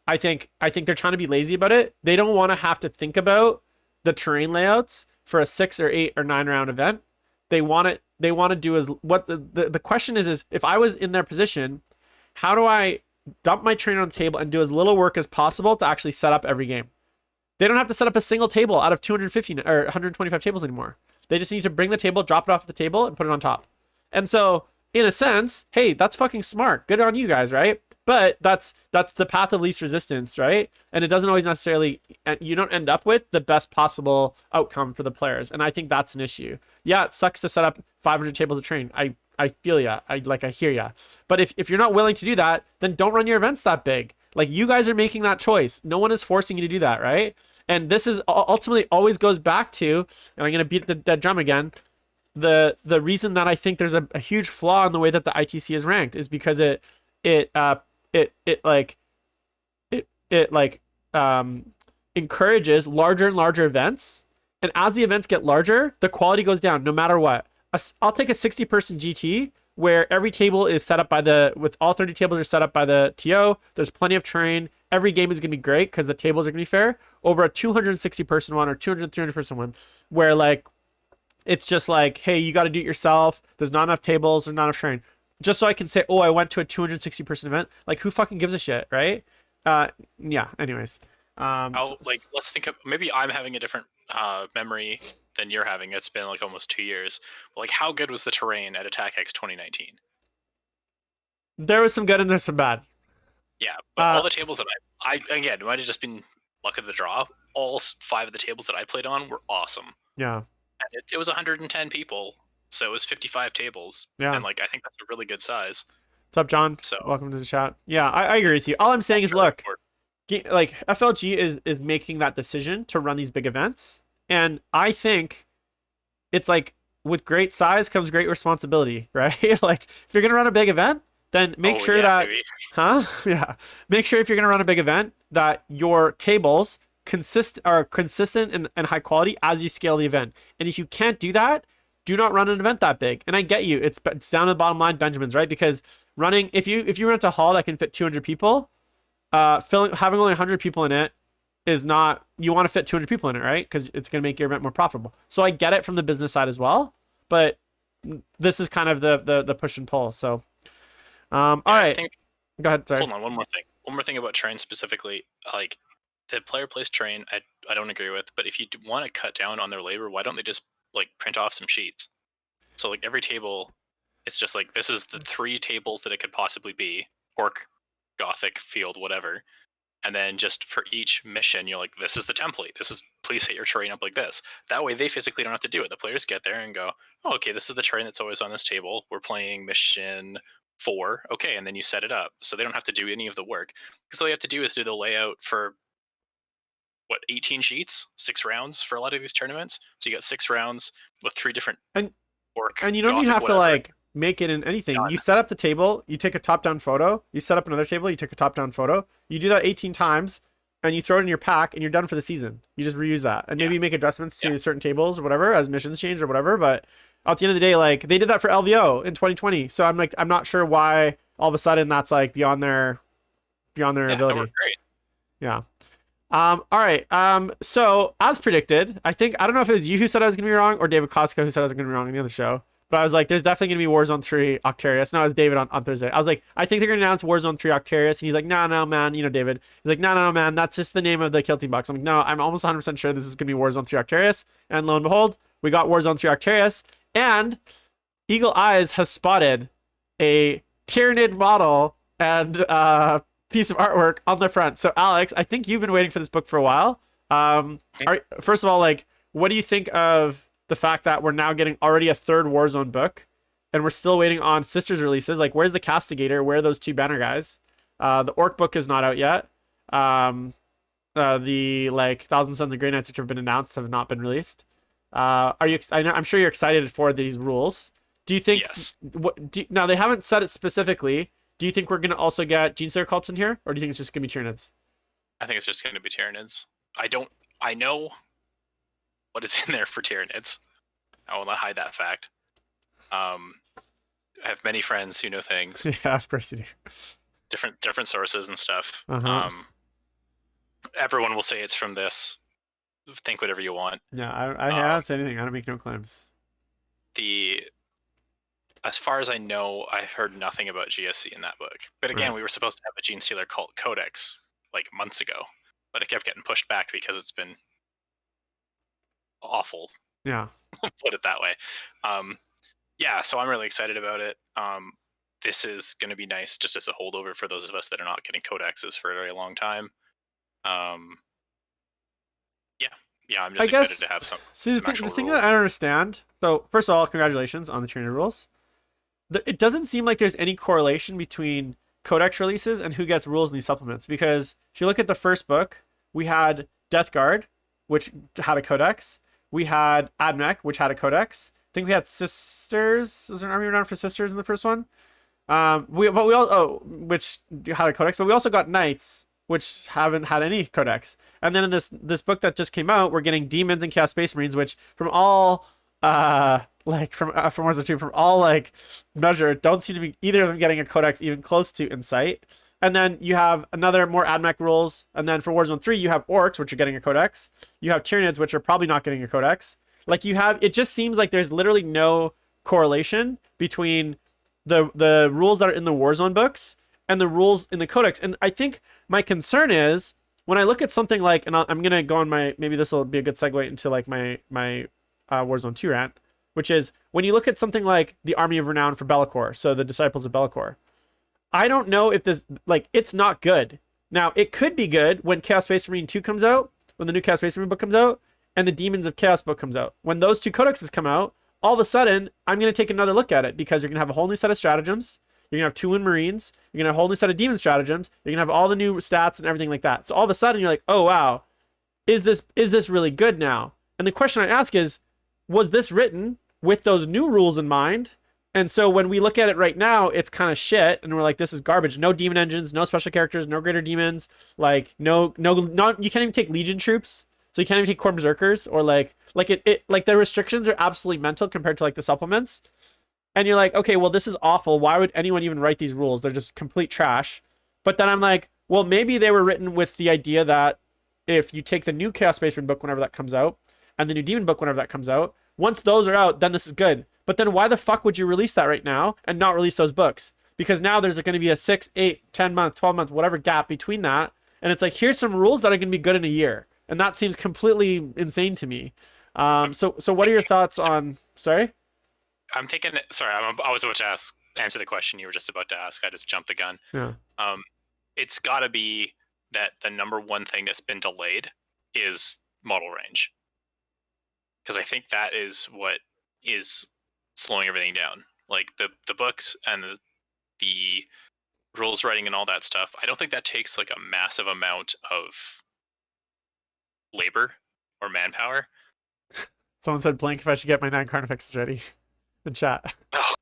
[SPEAKER 1] I think they're trying to be lazy about it. They don't want to have to think about the terrain layouts for a 6 or 8 or 9 round event. They want to do is what the question is if I was in their position, how do I dump my terrain on the table and do as little work as possible to actually set up every game? They don't have to set up a single table out of 250 or 125 tables anymore. They just need to bring the table, drop it off the table, and put it on top. And so, in a sense, hey, that's fucking smart. Good on you guys, right? But that's the path of least resistance, right? And it doesn't always necessarily, you don't end up with the best possible outcome for the players. And I think that's an issue. Yeah, it sucks to set up 500 tables of terrain. I feel ya. I hear ya. But if you're not willing to do that, then don't run your events that big. Like, you guys are making that choice. No one is forcing you to do that, right? And this is ultimately always goes back to, and I'm going to beat the dead drum again, the reason that I think there's a huge flaw in the way that the ITC is ranked is because it encourages larger and larger events, and as the events get larger, the quality goes down no matter what. I'll take a 60-person GT where every table is set up with all 30 tables are set up by the TO. There's plenty of terrain. Every game is going to be great because the tables are going to be fair. Over a 260-person one or 300-person one where like it's just like, hey, you got to do it yourself. There's not enough tables. There's not enough terrain. Just so I can say, oh, I went to a 260-person event. Like, who fucking gives a shit, right? Yeah. Anyways,
[SPEAKER 2] let's think of, maybe I'm having a different memory than you're having. It's been like almost 2 years. But, like, how good was the terrain at Attack X 2019?
[SPEAKER 1] There was some good and there's some bad.
[SPEAKER 2] Yeah, but all the tables that I again, it might have just been luck of the draw. All 5 of the tables that I played on were awesome.
[SPEAKER 1] Yeah.
[SPEAKER 2] And it was 110 people, so it was 55 tables.
[SPEAKER 1] Yeah.
[SPEAKER 2] And like I think that's a really good size.
[SPEAKER 1] What's up, John?
[SPEAKER 2] So
[SPEAKER 1] welcome to the chat. Yeah, I agree with you. All I'm saying is, look, like FLG is making that decision to run these big events, and I think it's like with great size comes great responsibility, right? Like if you're gonna run a big event, then make sure that, yeah, make sure if you're gonna run a big event that your tables are consistent and high quality as you scale the event. And if you can't do that, do not run an event that big. And I get you, it's down to the bottom line, Benjamin's, right? Because running, if you rent a hall that can fit 200 people, having only 100 people in it is not, you want to fit 200 people in it, right? Because it's going to make your event more profitable. So I get it from the business side as well, but this is kind of the push and pull. So, all right, go ahead. Sorry.
[SPEAKER 2] Hold on, one more thing about terrain specifically. Like the player placed terrain, I don't agree with. But if you want to cut down on their labor, why don't they just like print off some sheets? So like every table, it's just like this is the 3 tables that it could possibly be: orc, gothic, field, whatever. And then just for each mission, you're like, this is the template. This is, please hit your terrain up like this. That way they physically don't have to do it. The players get there and go, oh, okay, this is the terrain that's always on this table. We're playing mission 4. Okay, and then you set it up. So they don't have to do any of the work. Because all you have to do is do the layout for, 18 sheets? 6 rounds for a lot of these tournaments? So you got 6 rounds with 3 different orc.
[SPEAKER 1] And you don't even have to like make it in anything. You set up the table, you take a top-down photo, you set up another table, you take a top-down photo, you do that 18 times, and you throw it in your pack, and you're done for the season. You just reuse that, and maybe you make adjustments to certain tables or whatever as missions change or whatever. But at the end of the day, like they did that for LVO in 2020. So I'm not sure why all of a sudden that's like beyond their ability.
[SPEAKER 2] Great.
[SPEAKER 1] Yeah. All right. So as predicted, I don't know if it was you who said I was gonna be wrong or David Costco who said I was gonna be wrong in the other show. But I was like, there's definitely gonna be Warzone 3 Octarius. No, it was David on Thursday. I was like, I think they're gonna announce Warzone 3 Octarius. And he's like, no, man, David. He's like, no, man, that's just the name of the kill team box. I'm like, no, I'm almost 100% sure this is gonna be Warzone 3 Octarius. And lo and behold, we got Warzone 3 Octarius. And Eagle Eyes have spotted a Tyranid model and piece of artwork on the front. So Alex, I think you've been waiting for this book for a while. First of all, like, what do you think of the fact that we're now getting already a third Warzone book, and we're still waiting on Sisters releases? Like, where's the Castigator? Where are those two banner guys? The Orc book is not out yet. The like Thousand Sons of Grey Knights, which have been announced, have not been released. I'm sure you're excited for these rules. Do you think?
[SPEAKER 2] Yes.
[SPEAKER 1] Now they haven't said it specifically. Do you think we're gonna also get Genestealer cults in here, or do you think it's just gonna be Tyranids?
[SPEAKER 2] I think it's just going to be Tyranids. I know what is in there for Tyranids. I will not hide that fact. I have many friends who know things,
[SPEAKER 1] Yeah, of course you do.
[SPEAKER 2] different sources and stuff.
[SPEAKER 1] Uh-huh.
[SPEAKER 2] Everyone will say it's from this. Think whatever you want.
[SPEAKER 1] Yeah, I don't say anything. I don't make no claims.
[SPEAKER 2] As far as I know, I've heard nothing about GSC in that book. But again,
[SPEAKER 1] Right.
[SPEAKER 2] we were supposed to have a Genestealer cult codex like months ago, but it kept getting pushed back because it's been awful.
[SPEAKER 1] Yeah.
[SPEAKER 2] Put it that way. Yeah, so I'm really excited about it. This is going to be nice just as a holdover for those of us that are not getting codexes for a very long time. Yeah, I'm just excited to have some.
[SPEAKER 1] So
[SPEAKER 2] some actual
[SPEAKER 1] the thing
[SPEAKER 2] rules.
[SPEAKER 1] that I don't understand. So first of all, congratulations on the Trinity rules. It doesn't seem like there's any correlation between codex releases and who gets rules in these supplements, because if you look at the first book, we had Death Guard, which had a codex. We had Admech, which had a codex. I think we had Sisters. Was there an army renowned for Sisters in the first one? Which had a codex, but we also got Knights, which haven't had any codex. And then in this book that just came out, we're getting Demons and Chaos Space Marines, which from all from Warzone 2, from all like measure, don't seem to be either of them getting a codex even close to Insight. And then you have another more AdMech rules, and then for Warzone 3 you have Orcs, which are getting a codex. You have Tyranids, which are probably not getting a codex. Like it just seems like there's literally no correlation between the rules that are in the Warzone books and the rules in the codex. And I think my concern is when I look at something like, and I'm gonna go on maybe this will be a good segue into like my Warzone 2 rant, which is when you look at something like the Army of Renown for Be'lakor, so the Disciples of Be'lakor, I don't know if this, like, it's not good. Now, it could be good when Chaos Space Marine 2 comes out, when the new Chaos Space Marine book comes out, and the Demons of Chaos book comes out. When those two codexes come out, all of a sudden, I'm going to take another look at it, because you're going to have a whole new set of stratagems. You're going to have 2 in Marines. You're going to have a whole new set of Demon stratagems. You're going to have all the new stats and everything like that. So all of a sudden, you're like, oh, wow, is this really good now? And the question I ask is, was this written with those new rules in mind? And so when we look at it right now, it's kind of shit, and we're like, this is garbage. No demon engines, no special characters, no greater demons. Like no, you can't even take Legion troops, so you can't even take Corps Berserkers, or like the restrictions are absolutely mental compared to like the supplements. And you're like, okay, well, this is awful. Why would anyone even write these rules? They're just complete trash. But then I'm like, well, maybe they were written with the idea that if you take the new Chaos Space Marine book whenever that comes out, and the new Demon book whenever that comes out, once those are out, then this is good. But then why the fuck would you release that right now and not release those books? Because now there's going to be a 6, 8, 10 month, 12 month, whatever gap between that. And it's like, here's some rules that are going to be good in a year. And that seems completely insane to me. So what are your thoughts on, sorry?
[SPEAKER 2] I'm thinking. Sorry, I was about to answer the question you were just about to ask. I just jumped the gun.
[SPEAKER 1] Yeah.
[SPEAKER 2] It's got to be that the number one thing that's been delayed is model range, because I think that is what is slowing everything down. Like the books and the rules writing and all that stuff. I don't think that takes like a massive amount of labor or manpower.
[SPEAKER 1] Someone said blank if I should get my 9 Carnifexes ready in chat.
[SPEAKER 2] Oh.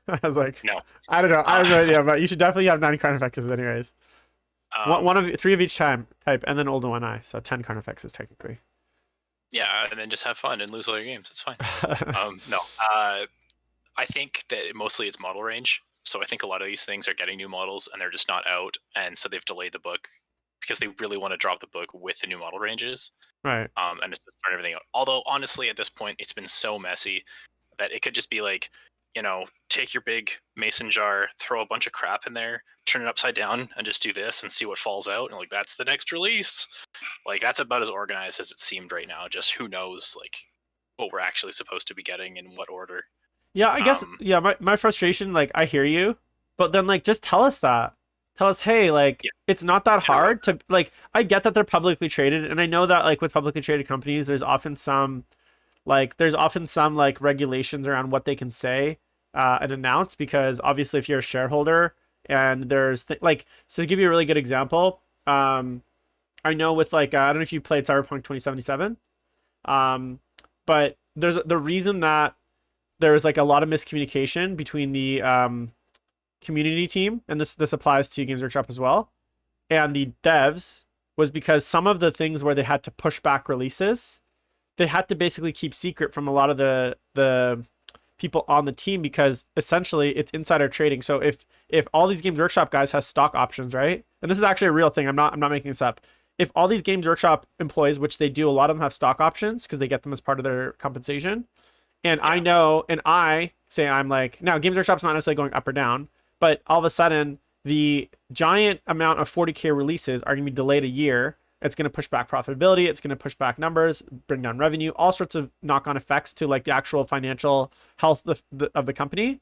[SPEAKER 1] I was like,
[SPEAKER 2] No.
[SPEAKER 1] I don't know. I have no idea, but you should definitely have 9 Carnifexes anyways. Three of each type, and then Olden 1 eye. So 10 Carnifexes technically.
[SPEAKER 2] Yeah, and then just have fun and lose all your games. It's fine. No. I think that mostly it's model range. So I think a lot of these things are getting new models and they're just not out, and so they've delayed the book because they really want to drop the book with the new model ranges.
[SPEAKER 1] Right.
[SPEAKER 2] And it's just start everything out. Although honestly, at this point, it's been so messy that it could just be like, take your big mason jar, throw a bunch of crap in there, turn it upside down, and just do this and see what falls out. And like that's the next release. Like that's about as organized as it seemed right now. Just who knows like what we're actually supposed to be getting in what order.
[SPEAKER 1] Yeah, I guess
[SPEAKER 2] Um,
[SPEAKER 1] yeah, my frustration, like I hear you, but then like just tell us that. Tell us, hey, like
[SPEAKER 2] yeah,
[SPEAKER 1] it's not that
[SPEAKER 2] get a
[SPEAKER 1] hard
[SPEAKER 2] roadmap.
[SPEAKER 1] to like I get that they're publicly traded, and I know that like with publicly traded companies, there's often some like regulations around what they can say and announce, because obviously if you're a shareholder and like, so to give you a really good example, I know with like I don't know if you played Cyberpunk 2077, but there's the reason that there was like a lot of miscommunication between the community team, and this applies to Games Workshop as well, and the devs, was because some of the things where they had to push back releases, they had to basically keep secret from a lot of the people on the team, because essentially it's insider trading. So if all these Games Workshop guys has stock options, right? And this is actually a real thing. I'm not making this up. If all these Games Workshop employees, which they do, a lot of them have stock options because they get them as part of their compensation. And I
[SPEAKER 2] Yeah,
[SPEAKER 1] know, and I say I'm like, now Games Workshop's not necessarily going up or down, but all of a sudden the giant amount of 40K releases are going to be delayed a year. It's going to push back profitability. It's going to push back numbers, bring down revenue, all sorts of knock-on effects to like the actual financial health of the company.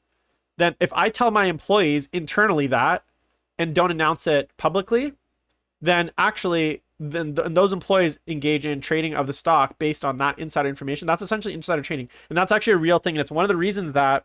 [SPEAKER 1] Then if I tell my employees internally that and don't announce it publicly, then actually then those employees engage in trading of the stock based on that insider information. That's essentially insider trading, and that's actually a real thing. And it's one of the reasons that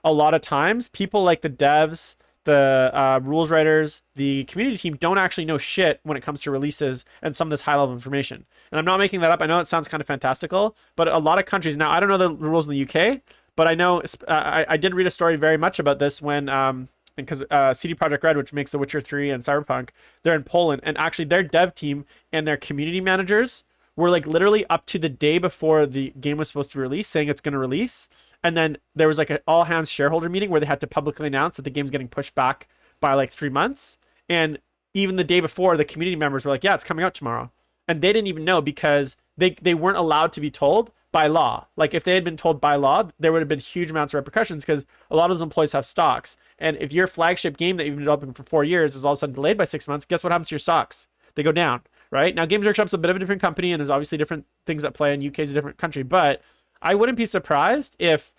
[SPEAKER 1] a lot of times people like the devs, the rules writers, the community team don't actually know shit when it comes to releases and some of this high level information. And I'm not making that up. I know it sounds kind of fantastical, but a lot of countries now, I don't know the rules in the UK, but I know I did read a story very much about this when because CD Projekt Red, which makes The Witcher 3 and Cyberpunk, they're in Poland, and actually their dev team and their community managers were like literally up to the day before the game was supposed to be released, saying it's going to release. And then there was like an all hands shareholder meeting where they had to publicly announce that the game's getting pushed back by like 3 months. And even the day before, the community members were like, yeah, it's coming out tomorrow. And they didn't even know, because they weren't allowed to be told by law. Like if they had been told by law, there would have been huge amounts of repercussions, because a lot of those employees have stocks. And if your flagship game that you've been developing for 4 years is all of a sudden delayed by 6 months, guess what happens to your stocks? They go down, right? Now, Games Workshop's a bit of a different company, and there's obviously different things that play, and UK is a different country. But I wouldn't be surprised if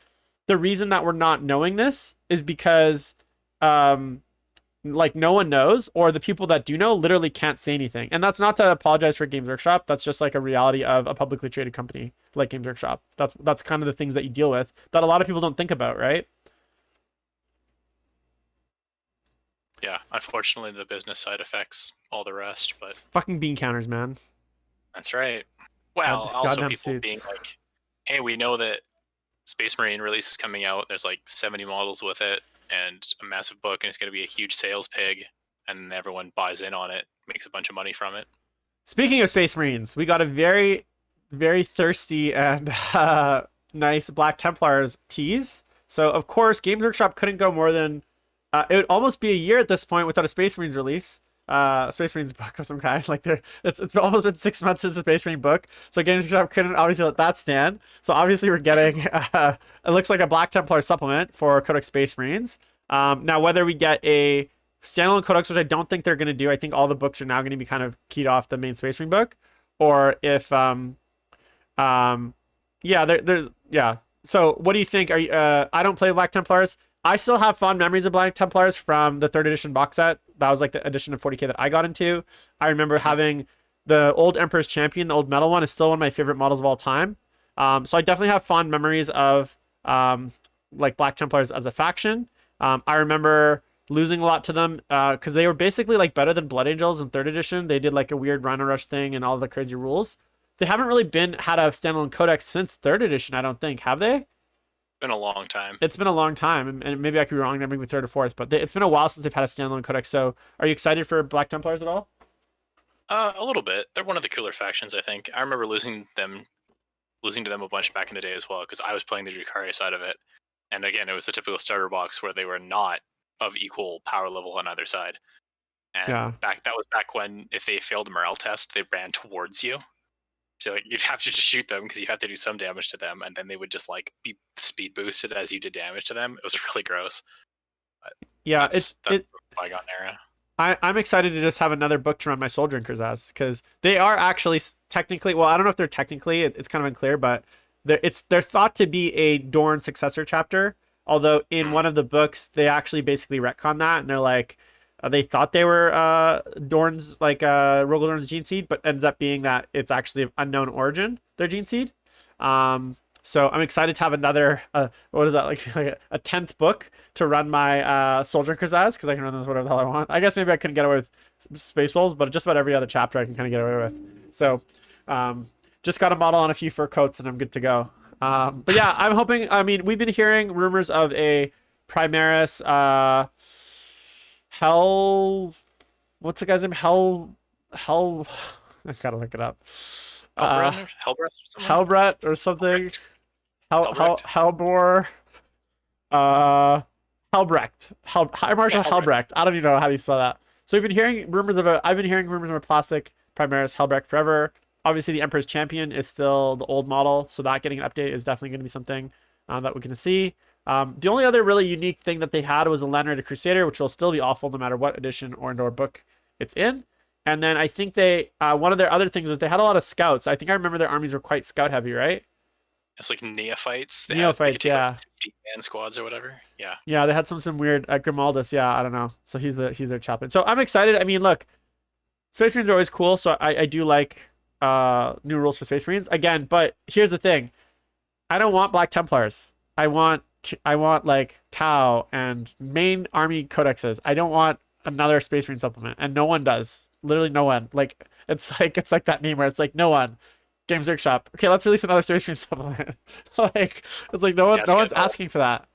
[SPEAKER 1] the reason that we're not knowing this is because like no one knows, or the people that do know literally can't say anything. And that's not to apologize for Games Workshop. That's just like a reality of a publicly traded company like Games Workshop. That's kind of the things that you deal with that a lot of people don't think about, right?
[SPEAKER 2] yeah. Unfortunately, the business side affects all the rest, but
[SPEAKER 1] It's fucking bean counters, man.
[SPEAKER 2] that's right. Well, also
[SPEAKER 1] Goddamn
[SPEAKER 2] people
[SPEAKER 1] suits.
[SPEAKER 2] being like, "Hey, we know that Space Marine release is coming out. There's like 70 models with it, and a massive book, and it's going to be a huge sales pig." And everyone buys in on it, makes a bunch of money from it.
[SPEAKER 1] Speaking of Space Marines, we got a very, very thirsty and nice Black Templars tease. So of course, Games Workshop couldn't go more than it would almost be a year at this point without a Space Marines release. A Space Marines book of some kind. Like it's almost been 6 months since a Space Marine book. So Games Workshop couldn't obviously let that stand. So obviously we're getting it looks like a Black Templar supplement for Codex Space Marines. Now whether we get a standalone codex, which I don't think they're going to do. I think all the books are now going to be kind of keyed off the main Space Marine book, or if yeah, there's yeah. So what do you think? Are you? I don't play Black Templars. I still have fond memories of Black Templars from the third edition box set. That was like the edition of 40K that I got into. I remember having the old Emperor's Champion, the old metal one, is still one of my favorite models of all time. So I definitely have fond memories of like Black Templars as a faction. I remember losing a lot to them because they were basically like better than Blood Angels in third edition. They did like a weird Rhino Rush thing and all the crazy rules. They haven't really had a standalone codex since third edition, I don't think. Have they?
[SPEAKER 2] Been a long time.
[SPEAKER 1] It's been a long time, and maybe I could be wrong. Maybe third or fourth, but it's been a while since they've had a standalone codex. So, are you excited for Black Templars at all?
[SPEAKER 2] A little bit. They're one of the cooler factions, I think. I remember losing to them a bunch back in the day as well, because I was playing the Drukhari side of it. And again, it was the typical starter box where they were not of equal power level on either side. And
[SPEAKER 1] Yeah.
[SPEAKER 2] that was back when if they failed a morale test, they ran towards you. So like, you'd have to just shoot them because you have to do some damage to them, and then they would just like be speed boosted as you did damage to them. It was really gross. But
[SPEAKER 1] Yeah,
[SPEAKER 2] that's bygone era.
[SPEAKER 1] I'm excited to just have another book to run my Soul Drinkers as, because they are actually technically, well, I don't know if they're technically, it's kind of unclear, but they're thought to be a Dorn successor chapter. Although in one of the books, they actually basically retcon that, and they're like, they thought they were Dorn's, like Rogel Dorn's gene seed, but ends up being that it's actually of unknown origin, their gene seed. So I'm excited to have another, what is that, like a 10th book to run my Soul Drinkers as, because I can run those whatever the hell I want. I guess maybe I couldn't get away with Space Wolves, but just about every other chapter I can kind of get away with. So just got a model on a few fur coats and I'm good to go. But yeah, I'm hoping, I mean, we've been hearing rumors of a Primaris Hell, what's the guy's name? Hell, I gotta look it up.
[SPEAKER 2] Hellbrett
[SPEAKER 1] Hellbrett
[SPEAKER 2] or something?
[SPEAKER 1] or something.
[SPEAKER 2] Helbrecht?
[SPEAKER 1] Hellbor. Helbrecht. High Marshal
[SPEAKER 2] Yeah,
[SPEAKER 1] Helbrecht. I don't even know how you spell that. So we've been hearing rumors of I've been hearing rumors of a plastic Primaris Helbrecht forever. Obviously, the Emperor's Champion is still the old model, so that getting an update is definitely going to be something that we're going to see. The only other really unique thing that they had was a Landrider Crusader, which will still be awful no matter what edition or book it's in. And then I think they one of their other things was they had a lot of scouts. I think I remember their armies were quite scout heavy, right?
[SPEAKER 2] It's like neophytes.
[SPEAKER 1] Neophytes, yeah.
[SPEAKER 2] Like 50-man squads or whatever. Yeah.
[SPEAKER 1] Yeah, they had some weird Grimaldus. Yeah, I don't know. So he's their chaplain. So I'm excited. I mean, look, Space Marines are always cool. So I do like new rules for Space Marines again. But here's the thing: I don't want Black Templars. I want like Tau and main army codexes. I don't want another Space Marine supplement, and no one does. Literally no one. Like it's like that meme where it's like no one. Games Workshop. Okay, let's release another Space Marine supplement. Like it's like no one's asking for that.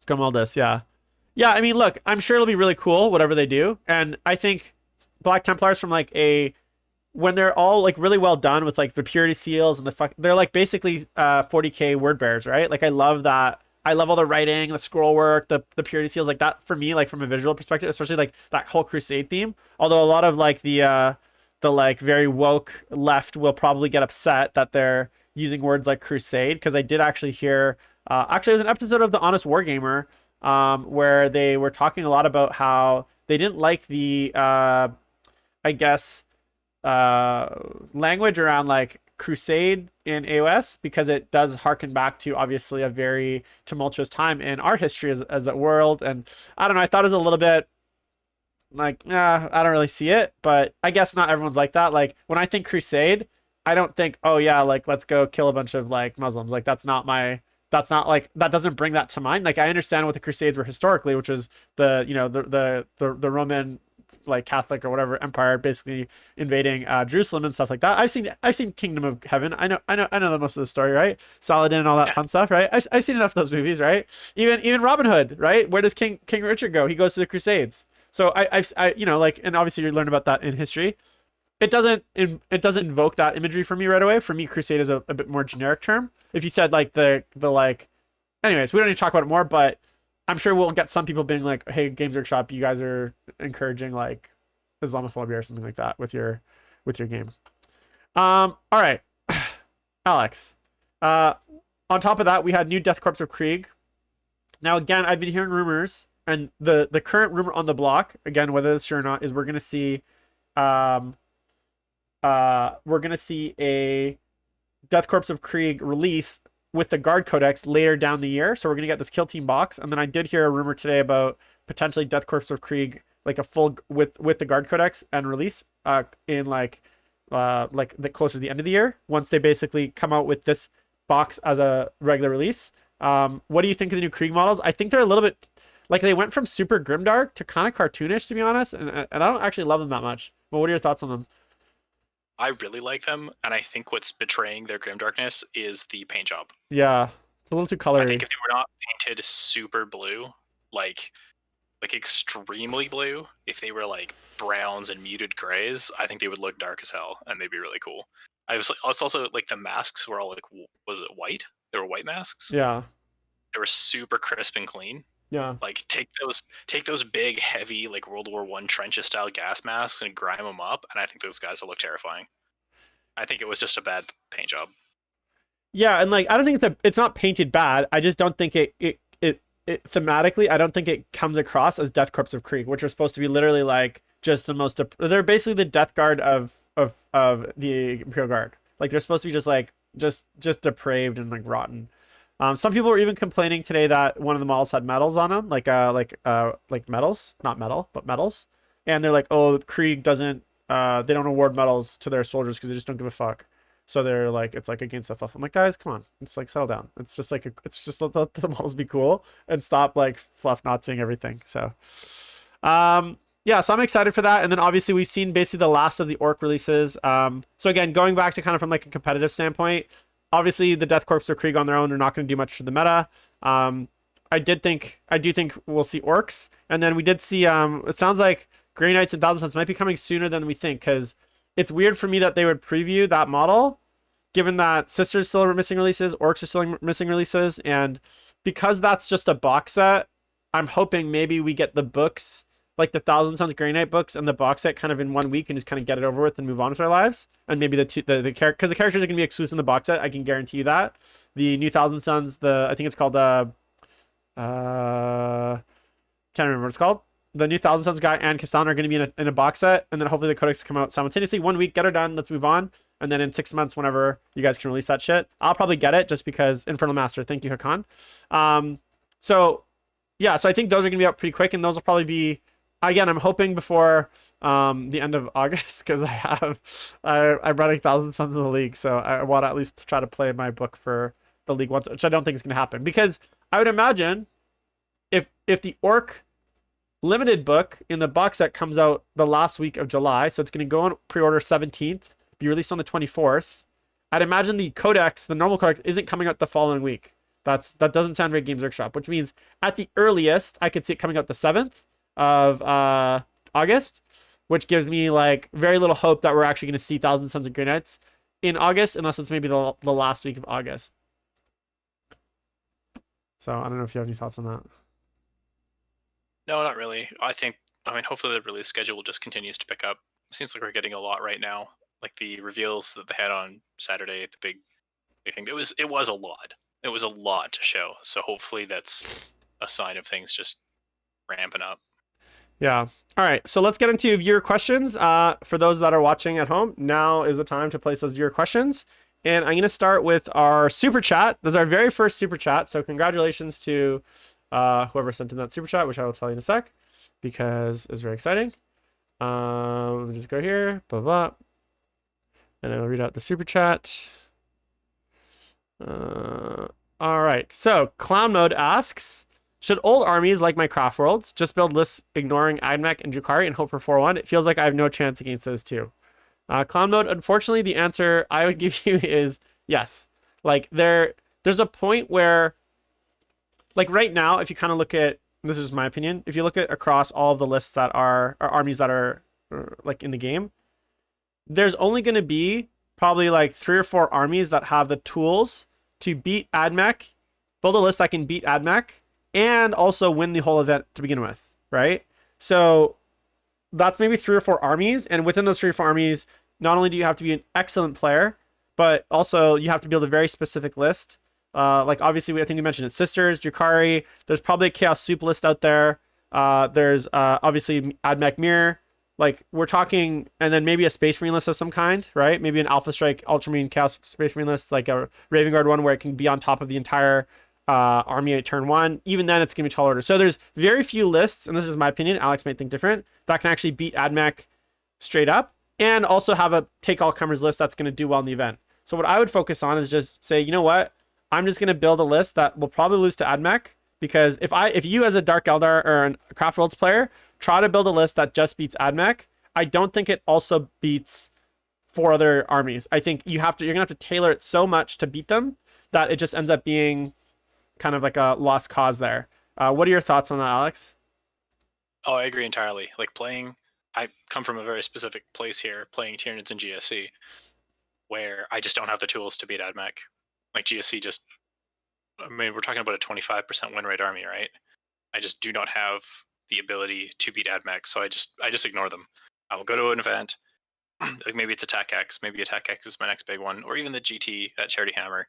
[SPEAKER 1] Gomaldus, yeah. Yeah, I mean, look, I'm sure it'll be really cool, whatever they do. And I think Black Templars from like when they're all like really well done with like the purity seals and they're like basically 40k word bearers, right? Like I love that. I love all the writing, the scroll work, the purity seals, like that for me, like from a visual perspective, especially like that whole crusade theme. Although a lot of like the like very woke left will probably get upset that they're using words like crusade, because I did actually hear actually it was an episode of The Honest Wargamer where they were talking a lot about how they didn't like the I guess language around like crusade in AOS, because it does harken back to obviously a very tumultuous time in our history as the world. And I don't know, I thought it was a little bit like, I don't really see it, but I guess not everyone's like that. Like when I think crusade, I don't think, oh yeah, like let's go kill a bunch of like Muslims. Like that's not like, that doesn't bring that to mind. Like I understand what the crusades were historically, which was the, you know, the Roman like Catholic or whatever empire basically invading Jerusalem and stuff like that. I've seen Kingdom of Heaven. I know the most of the story, right? Saladin and all that fun stuff, right? I've seen enough of those movies, right? Even Robin Hood, right? Where does King Richard go? He goes to the Crusades. So I you know, like, and obviously you learn about that in history. It doesn't invoke that imagery for me right away. For me, crusade is a bit more generic term. If you said like the like, anyways, we don't need to talk about it more, but I'm sure we'll get some people being like, hey, Games Workshop, you guys are encouraging like Islamophobia or something like that with your game. All right, Alex. On top of that, we had new Death Corps of Kriege. Now again, I've been hearing rumors, and the current rumor on the block, again, whether it's true or not, is we're gonna see a Death Corps of Krieg release with the Guard Codex later down the year. So we're gonna get this Kill Team box, and then I did hear a rumor today about potentially Death Corps of Krieg, like a full with the Guard Codex and release in like the closer to the end of the year, once they basically come out with this box as a regular release. What do you think of the new Krieg models? I think they're a little bit like, they went from super grimdark to kind of cartoonish, to be honest, and I don't actually love them that much. Well, what are your thoughts on them?
[SPEAKER 2] I really like them, and I think what's betraying their grimdarkness is the paint job.
[SPEAKER 1] Yeah, it's a little too colory.
[SPEAKER 2] I think if they were not painted super blue, like extremely blue, if they were like browns and muted grays, I think they would look dark as hell, and they'd be really cool. I was also like, the masks were all like, was it white? They were white masks.
[SPEAKER 1] Yeah,
[SPEAKER 2] They were super crisp and clean.
[SPEAKER 1] Yeah.
[SPEAKER 2] Like take those big, heavy, like World War I trenches style gas masks and grime them up, and I think those guys will look terrifying. I think it was just a bad paint job.
[SPEAKER 1] Yeah, and like I don't think it's not painted bad. I just don't think it thematically. I don't think it comes across as Death Corps of Krieg, which are supposed to be literally like just the most. They're basically the Death Guard of the Imperial Guard. Like they're supposed to be just like just depraved and like rotten. Some people were even complaining today that one of the models had medals on them, like medals, not metal, but medals, and they're like, oh, Krieg doesn't. They don't award medals to their soldiers because they just don't give a fuck. So they're like, it's like against the fluff. I'm like, guys, come on. It's like, settle down. It's just like, it's just let the models be cool and stop like fluff not seeing everything. So, yeah, so I'm excited for that. And then obviously we've seen basically the last of the orc releases. So again, going back to kind of from like a competitive standpoint, obviously the Death Corps or Krieg on their own are not going to do much for the meta. I do think we'll see orcs. And then we did see, it sounds like Grey Knights and Thousand Suns might be coming sooner than we think, because it's weird for me that they would preview that model given that Sisters still are missing releases, Orcs are still missing releases, and because that's just a box set, I'm hoping maybe we get the books, like the Thousand Suns Grey Knight books and the box set kind of in 1 week and just kind of get it over with and move on with our lives. And maybe the character, because the characters are going to be exclusive in the box set, I can guarantee you that. The new Thousand Suns, I think it's called can't remember what it's called. The new Thousand Suns guy and Kastan are going to be in a box set, and then hopefully the codex come out simultaneously. 1 week, get her done, let's move on. And then in 6 months, whenever you guys can release that shit, I'll probably get it just because Infernal Master. Thank you, Hakan. So yeah, so I think those are gonna be out pretty quick, and those will probably be, again, I'm hoping before the end of August, because I'm running Thousand Suns in the league, so I want to at least try to play my book for the league once, which I don't think is gonna happen, because I would imagine if the Orc limited book in the box set comes out the last week of July, so it's gonna go on pre-order 17th. Be released on the 24th. I'd imagine the codex, the normal codex, isn't coming out the following week. That doesn't sound very Games Workshop, which means at the earliest I could see it coming out the 7th of August, which gives me like very little hope that we're actually going to see Thousand Suns and Grey Knights in August, unless it's maybe the last week of August. So I don't know if you have any thoughts on that.
[SPEAKER 2] No, not really. I mean, hopefully the release schedule just continues to pick up. It seems like we're getting a lot right now. Like the reveals that they had on Saturday at the big thing, it was a lot. It was a lot to show. So hopefully that's a sign of things just ramping up.
[SPEAKER 1] Yeah. All right. So let's get into viewer questions. For those that are watching at home, now is the time to place those viewer questions. And I'm going to start with our super chat. This is our very first super chat. So congratulations to whoever sent in that super chat, which I will tell you in a sec, because it's very exciting. Let me just go here. Blah, blah. And I'll read out the super chat. All right. So Clown Mode asks, should old armies like my craft worlds just build lists ignoring Admech and Drukhari and hope for 4-1? It feels like I have no chance against those two. Clown Mode, unfortunately, the answer I would give you is yes. Like there's a point where, like right now, if you kind of look at, this is my opinion, if you look at across all of the lists that are armies that are like in the game, there's only going to be probably like 3 or 4 armies that have the tools to beat Admech, build a list that can beat Admech, and also win the whole event to begin with, right? So that's maybe 3 or 4 armies, and within those 3 or 4 armies, not only do you have to be an excellent player, but also you have to build a very specific list. Like obviously, I think we mentioned it, Sisters, Drukhari, there's probably a Chaos Soup list out there. There's obviously Admech Mirror. Like we're talking, and then maybe a Space Marine list of some kind, right? Maybe an Alpha Strike, Ultramarine, Chaos Space Marine list, like a Raven Guard one where it can be on top of the entire army at turn 1. Even then, it's gonna be tall order. So there's very few lists, and this is my opinion. Alex might think different. That can actually beat Admech straight up, and also have a take all comers list that's gonna do well in the event. So what I would focus on is just say, you know what? I'm just gonna build a list that will probably lose to Admech, because if you as a Dark Eldar or a Craft Worlds player try to build a list that just beats Admech, I don't think it also beats 4 other armies. I think you're gonna have to tailor it so much to beat them that it just ends up being kind of like a lost cause there. What are your thoughts on that, Alex?
[SPEAKER 2] Oh, I agree entirely. Like I come from a very specific place here, playing Tyranids and GSC, where I just don't have the tools to beat Admech. Like GSC just, I mean, we're talking about a 25% win rate army, right? I just do not have the ability to beat AdMech, so I just ignore them. I will go to an event, like maybe it's Attack X, maybe Attack X is my next big one, or even the GT at Charity Hammer,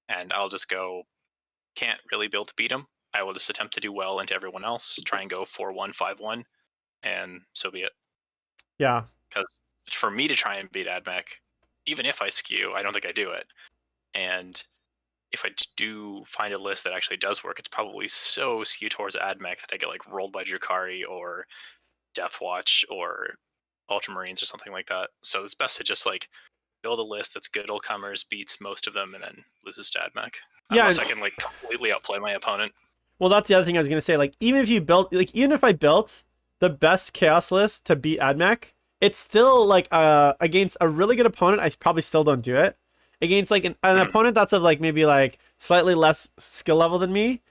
[SPEAKER 2] and I'll just go, can't really build to beat them. I will just attempt to do well into everyone else, try and go 4-1, 5-1, and so be it.
[SPEAKER 1] Yeah.
[SPEAKER 2] Because for me to try and beat AdMech, even if I skew, I don't think I do it. And if I do find a list that actually does work, it's probably so skewed towards AdMech that I get like rolled by Drukari or Deathwatch or Ultramarines or something like that. So it's best to just like build a list that's good old comers, beats most of them, and then loses to AdMech.
[SPEAKER 1] Yeah,
[SPEAKER 2] Unless I can like completely outplay my opponent.
[SPEAKER 1] well, that's the other thing I was gonna say. Like, even if I built the best chaos list to beat AdMech, it's still like against a really good opponent, I probably still don't do it. Against like an opponent that's of like maybe like slightly less skill level than me,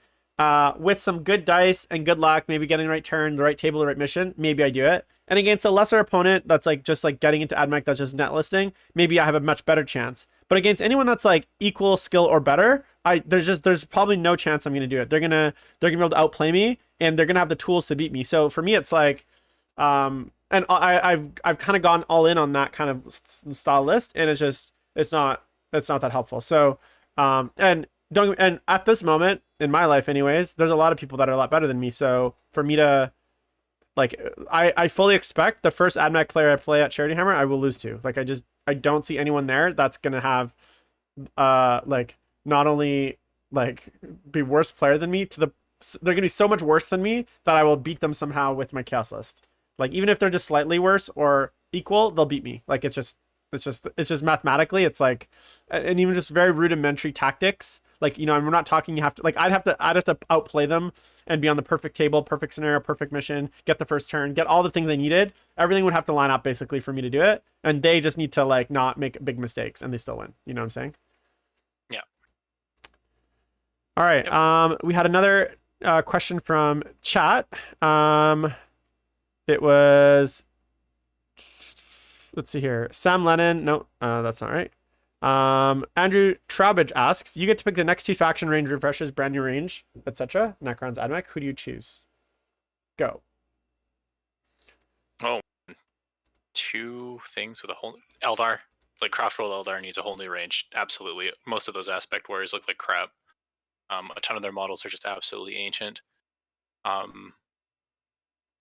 [SPEAKER 1] with some good dice and good luck, maybe getting the right turn, the right table, the right mission, maybe I do it. And against a lesser opponent that's like just like getting into AdMech, that's just net listing, maybe I have a much better chance. But against anyone that's like equal skill or better, there's probably no chance I'm gonna do it. They're gonna be able to outplay me, and they're gonna have the tools to beat me. So for me, it's like, and I've kind of gone all in on that kind of style list, and it's not that helpful. So and at this moment in my life, anyways, there's a lot of people that are a lot better than me. So for me to like, I fully expect the first AdMech player I play at Charity Hammer, I will lose to. Like, I don't see anyone there that's gonna have like not only like be worse player than me they're gonna be so much worse than me that I will beat them somehow with my chaos list. Like, even if they're just slightly worse or equal, they'll beat me. Like, it's just mathematically, it's like, and even just very rudimentary tactics. Like, we're not talking, you have to, like, I'd have to outplay them and be on the perfect table, perfect scenario, perfect mission, get the first turn, get all the things I needed. Everything would have to line up basically for me to do it. And they just need to like not make big mistakes, and they still win. You know what I'm saying?
[SPEAKER 2] Yeah.
[SPEAKER 1] All right.
[SPEAKER 2] Yep.
[SPEAKER 1] We had another question from chat. It was, let's see here. Sam Lennon. No, that's not right. Andrew Trowbridge asks, you get to pick the next 2 faction range refreshes, brand new range, etc. Necrons, AdMech. Who do you choose? Go.
[SPEAKER 2] Oh, 2 things with a whole Eldar. Like Craftworld Eldar needs a whole new range. Absolutely. Most of those aspect warriors look like crap. A ton of their models are just absolutely ancient.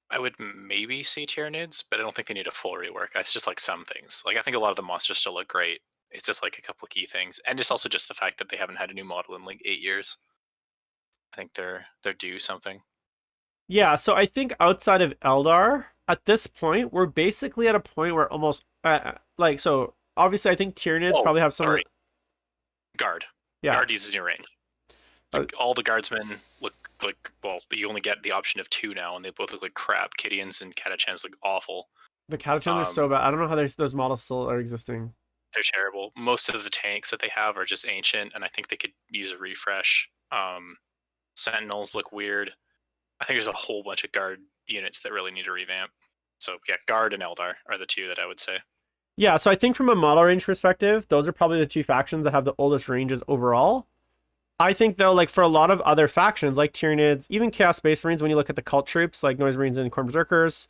[SPEAKER 2] I would maybe see Tyranids, but I don't think they need a full rework. It's just like some things. Like, I think a lot of the monsters still look great. It's just like a couple of key things, and it's also just the fact that they haven't had a new model in like 8 years. I think they're due something.
[SPEAKER 1] Yeah, so I think outside of Eldar, at this point, we're basically at a point where almost like, so obviously I think Tyranids probably have some.
[SPEAKER 2] Sorry. Guard.
[SPEAKER 1] Yeah.
[SPEAKER 2] Guard needs a new range. All the guardsmen look like, well, you only get the option of 2 now, and they both look like crap. Kidians and Catachans look awful.
[SPEAKER 1] The Catachans are so bad. I don't know how those models still are existing.
[SPEAKER 2] They're terrible. Most of the tanks that they have are just ancient, and I think they could use a refresh. Sentinels look weird. I think there's a whole bunch of guard units that really need a revamp. So yeah, Guard and Eldar are the 2 that I would say.
[SPEAKER 1] Yeah, so I think from a model range perspective, those are probably the 2 factions that have the oldest ranges overall. I think, though, like for a lot of other factions, like Tyranids, even Chaos Space Marines, when you look at the cult troops, like Noise Marines and Khorne Berserkers,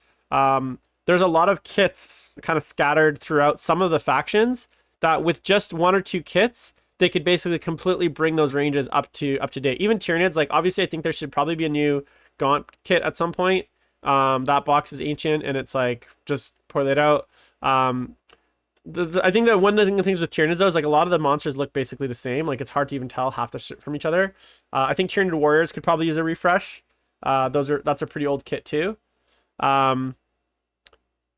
[SPEAKER 1] there's a lot of kits kind of scattered throughout some of the factions that with just 1 or 2 kits, they could basically completely bring those ranges up to date. Even Tyranids, like obviously I think there should probably be a new Gaunt kit at some point. That box is ancient and it's like just poor laid out. I think that one of the things with Tyranids though is like a lot of the monsters look basically the same. Like it's hard to even tell half the shit from each other. I think Tyranid Warriors could probably use a refresh. That's a pretty old kit too. And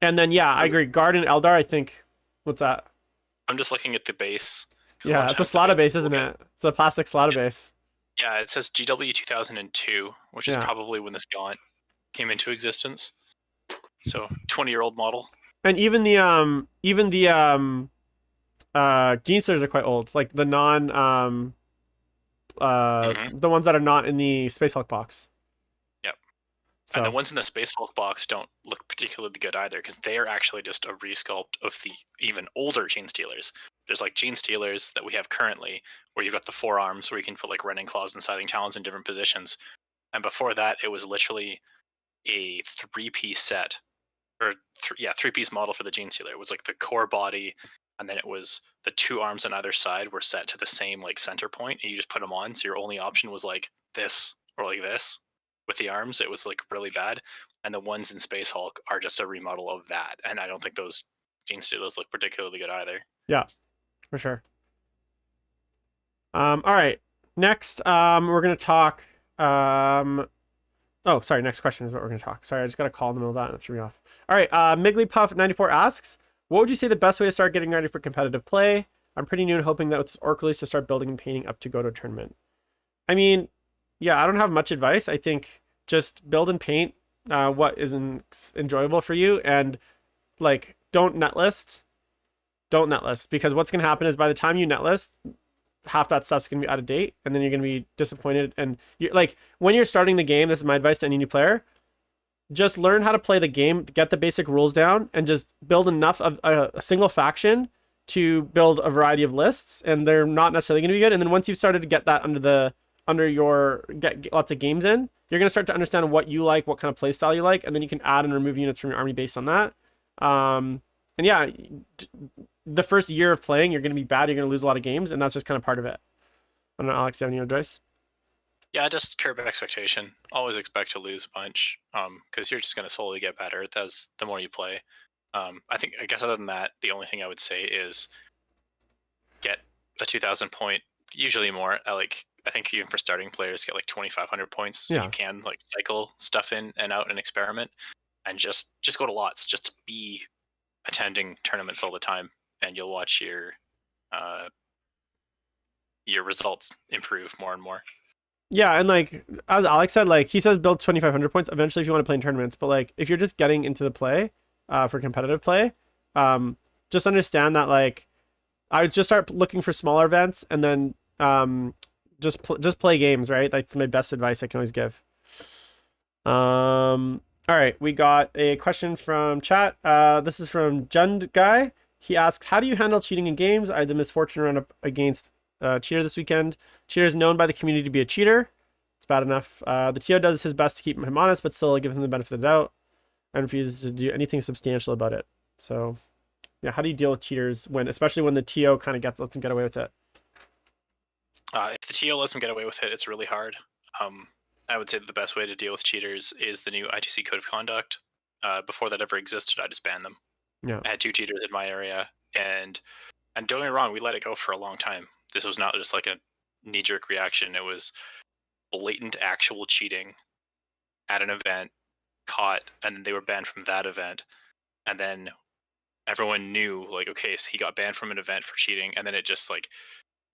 [SPEAKER 1] then yeah, I agree. Guard and Eldar, I think. What's that?
[SPEAKER 2] I'm just looking at the base.
[SPEAKER 1] Yeah, it's a Slaughter base, isn't it? It's a plastic Slaughter base.
[SPEAKER 2] Yeah, it says GW 2002, which is probably when this Gaunt came into existence. So 20-year-old model.
[SPEAKER 1] And even the Genesters are quite old. Like the the ones that are not in the Space Hulk box.
[SPEAKER 2] Yep. So. And the ones in the Space Hulk box don't look particularly good either, because they are actually just a resculpt of the even older Genestealers. There's like Genestealers that we have currently, where you've got the forearms where you can put like Rending Claws and Scything Talons in different positions. And before that, it was literally a 3-piece set, or 3-piece model for the Gene Stealer. It was like the core body, and then it was the 2 arms on either side were set to the same like center point, and you just put them on. So your only option was like this or like this with the arms. It was like really bad. And the ones in Space Hulk are just a remodel of that. And I don't think those Gene Stealers look particularly good either.
[SPEAKER 1] Yeah, for sure. All right. Next, we're gonna talk. Oh, sorry. Next question is what we're gonna talk. Sorry, I just got a call in the middle of that and it threw me off. All right. Migglypuff94 asks, what would you say the best way to start getting ready for competitive play? I'm pretty new and hoping that with this Orc release to start building and painting up to go to a tournament. I mean, yeah, I don't have much advice. I think just build and paint what is enjoyable for you, and like don't netlist. Don't netlist, because what's gonna happen is by the time you netlist, half that stuff's gonna be out of date, and then you're gonna be disappointed. And you're like, when you're starting the game, this is my advice to any new player: just learn how to play the game, get the basic rules down, and just build enough of a single faction to build a variety of lists, and they're not necessarily gonna be good. And then once you've started to get that get lots of games in, you're gonna start to understand what you like, what kind of play style you like, and then you can add and remove units from your army based on that. And yeah, the first year of playing, you're going to be bad. You're going to lose a lot of games, and that's just kind of part of it. I don't know, Alex, do you have any advice?
[SPEAKER 2] Yeah, just curb expectation. Always expect to lose a bunch, because you're just going to slowly get better as the more you play. I guess other than that, the only thing I would say is get a 2,000 point, usually more. I think even for starting players, get like 2,500 points.
[SPEAKER 1] Yeah.
[SPEAKER 2] You can like cycle stuff in and out and experiment, and just go to lots. Just be attending tournaments all the time, and you'll watch your results improve more and more.
[SPEAKER 1] Yeah, and like as Alex said, like he says build 2,500 points eventually if you want to play in tournaments, but like if you're just getting into the play for competitive play, just understand that like I would just start looking for smaller events, and then just play games, right? That's my best advice I can always give. All right, we got a question from chat. This is from Jund Guy. He asks, how do you handle cheating in games? I had the misfortune to run up against Cheater this weekend. Cheater is known by the community to be a cheater. It's bad enough. The TO does his best to keep him honest, but still give him the benefit of the doubt and refuses to do anything substantial about it. So, yeah, how do you deal with cheaters especially when the TO kind of lets them get away with it?
[SPEAKER 2] If the TO lets them get away with it, it's really hard. I would say that the best way to deal with cheaters is the new ITC Code of Conduct. Before that ever existed, I just banned them.
[SPEAKER 1] Yeah.
[SPEAKER 2] I had 2 cheaters in my area, and don't get me wrong, we let it go for a long time. This was not just like a knee-jerk reaction. It was blatant actual cheating at an event, caught, and then they were banned from that event. And then everyone knew, like, okay, so he got banned from an event for cheating, and then it just like,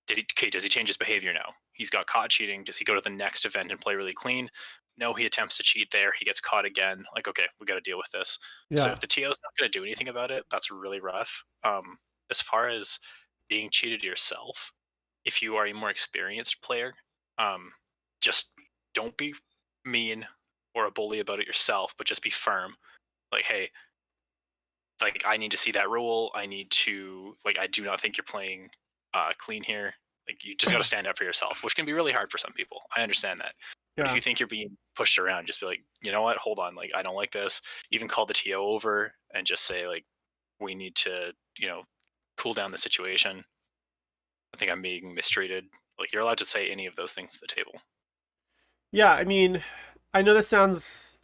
[SPEAKER 2] does he change his behavior now? He's got caught cheating. Does he go to the next event and play really clean? No, he attempts to cheat there. He gets caught again. Like, okay, we got to deal with this.
[SPEAKER 1] Yeah.
[SPEAKER 2] So if the TO is not going to do anything about it, that's really rough. As far as being cheated yourself, if you are a more experienced player, just don't be mean or a bully about it yourself, but just be firm. Like, hey, like I need to see that rule. I need to, like, I do not think you're playing clean here. Like, you just got to stand up for yourself, which can be really hard for some people. I understand that.
[SPEAKER 1] Yeah.
[SPEAKER 2] But if you think you're being pushed around, just be like, you know what? Hold on. Like, I don't like this. Even call the TO over and just say, like, we need to, cool down the situation. I think I'm being mistreated. Like, you're allowed to say any of those things at the table.
[SPEAKER 1] Yeah, I mean, I know this is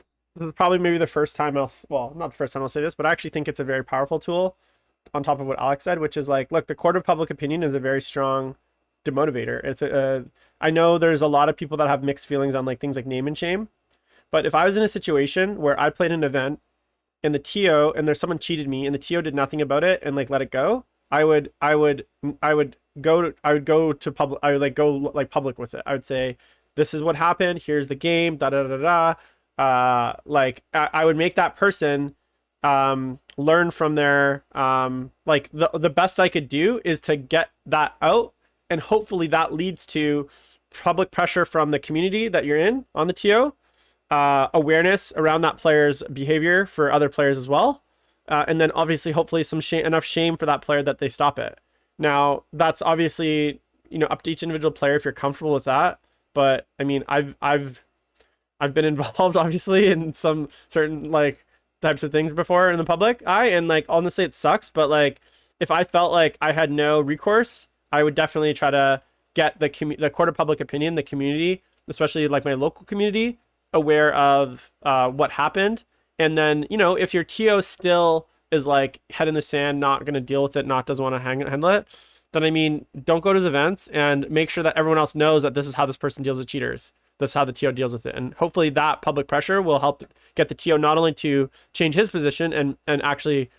[SPEAKER 1] probably maybe the first time not the first time I'll say this, but I actually think it's a very powerful tool on top of what Alex said, which is like, look, the court of public opinion is a very strong demotivator. It's I know there's a lot of people that have mixed feelings on like things like name and shame, but if I was in a situation where I played an event and the TO and someone cheated me and the TO did nothing about it and like let it go, I would go to public. I would like go like public with it. I would say, this is what happened. Here's the game. Da da da da. Like I would make that person learn from their like the best I could do is to get that out, and hopefully that leads to public pressure from the community that you're in on the TO, awareness around that player's behavior for other players as well, and then obviously hopefully some enough shame for that player that they stop it. Now that's obviously up to each individual player if you're comfortable with that, but I mean I've I've been involved obviously in some certain like types of things before in the public eye, and like honestly it sucks, but like if I felt like I had no recourse, I would definitely try to get the court of public opinion, the community, especially like my local community, aware of what happened. And then, you know, if your TO still is like head in the sand, not going to deal with it, not doesn't want to handle it, then I mean, don't go to his events and make sure that everyone else knows that this is how this person deals with cheaters. This is how the TO deals with it. And hopefully that public pressure will help get the TO not only to change his position and actually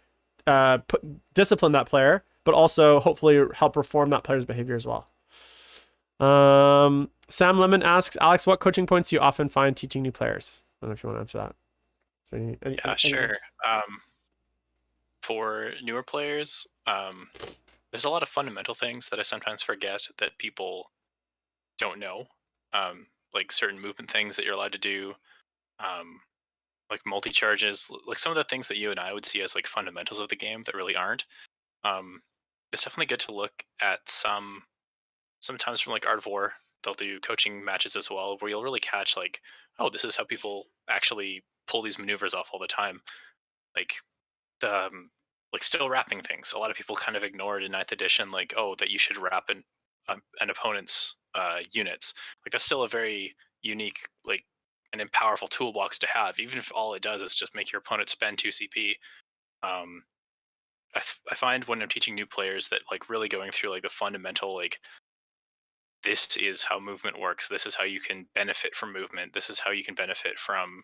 [SPEAKER 1] discipline that player, but also hopefully help reform that player's behavior as well. Sam Lemon asks, Alex, what coaching points do you often find teaching new players? I don't know if you want to answer that.
[SPEAKER 2] Yeah, sure. For newer players, there's a lot of fundamental things that I sometimes forget that people don't know, like certain movement things that you're allowed to do, like multi-charges, like some of the things that you and I would see as like fundamentals of the game that really aren't. It's definitely good to look at sometimes from like Art of War. They'll do coaching matches as well, where you'll really catch like, oh, this is how people actually pull these maneuvers off all the time. Like the like still wrapping things. A lot of people kind of ignored in ninth edition, like, oh, that you should wrap an opponent's units. Like that's still a very unique, like an powerful toolbox to have, even if all it does is just make your opponent spend 2 CP. I find when I'm teaching new players that like really going through like the fundamental, like this is how movement works. This is how you can benefit from movement. This is how you can benefit from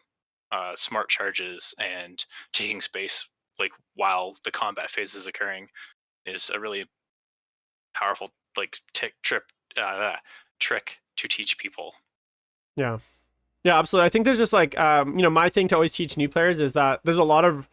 [SPEAKER 2] smart charges and taking space like while the combat phase is occurring is a really powerful like trick to teach people.
[SPEAKER 1] Yeah. Yeah, absolutely. I think there's just like you know, my thing to always teach new players is that there's a lot of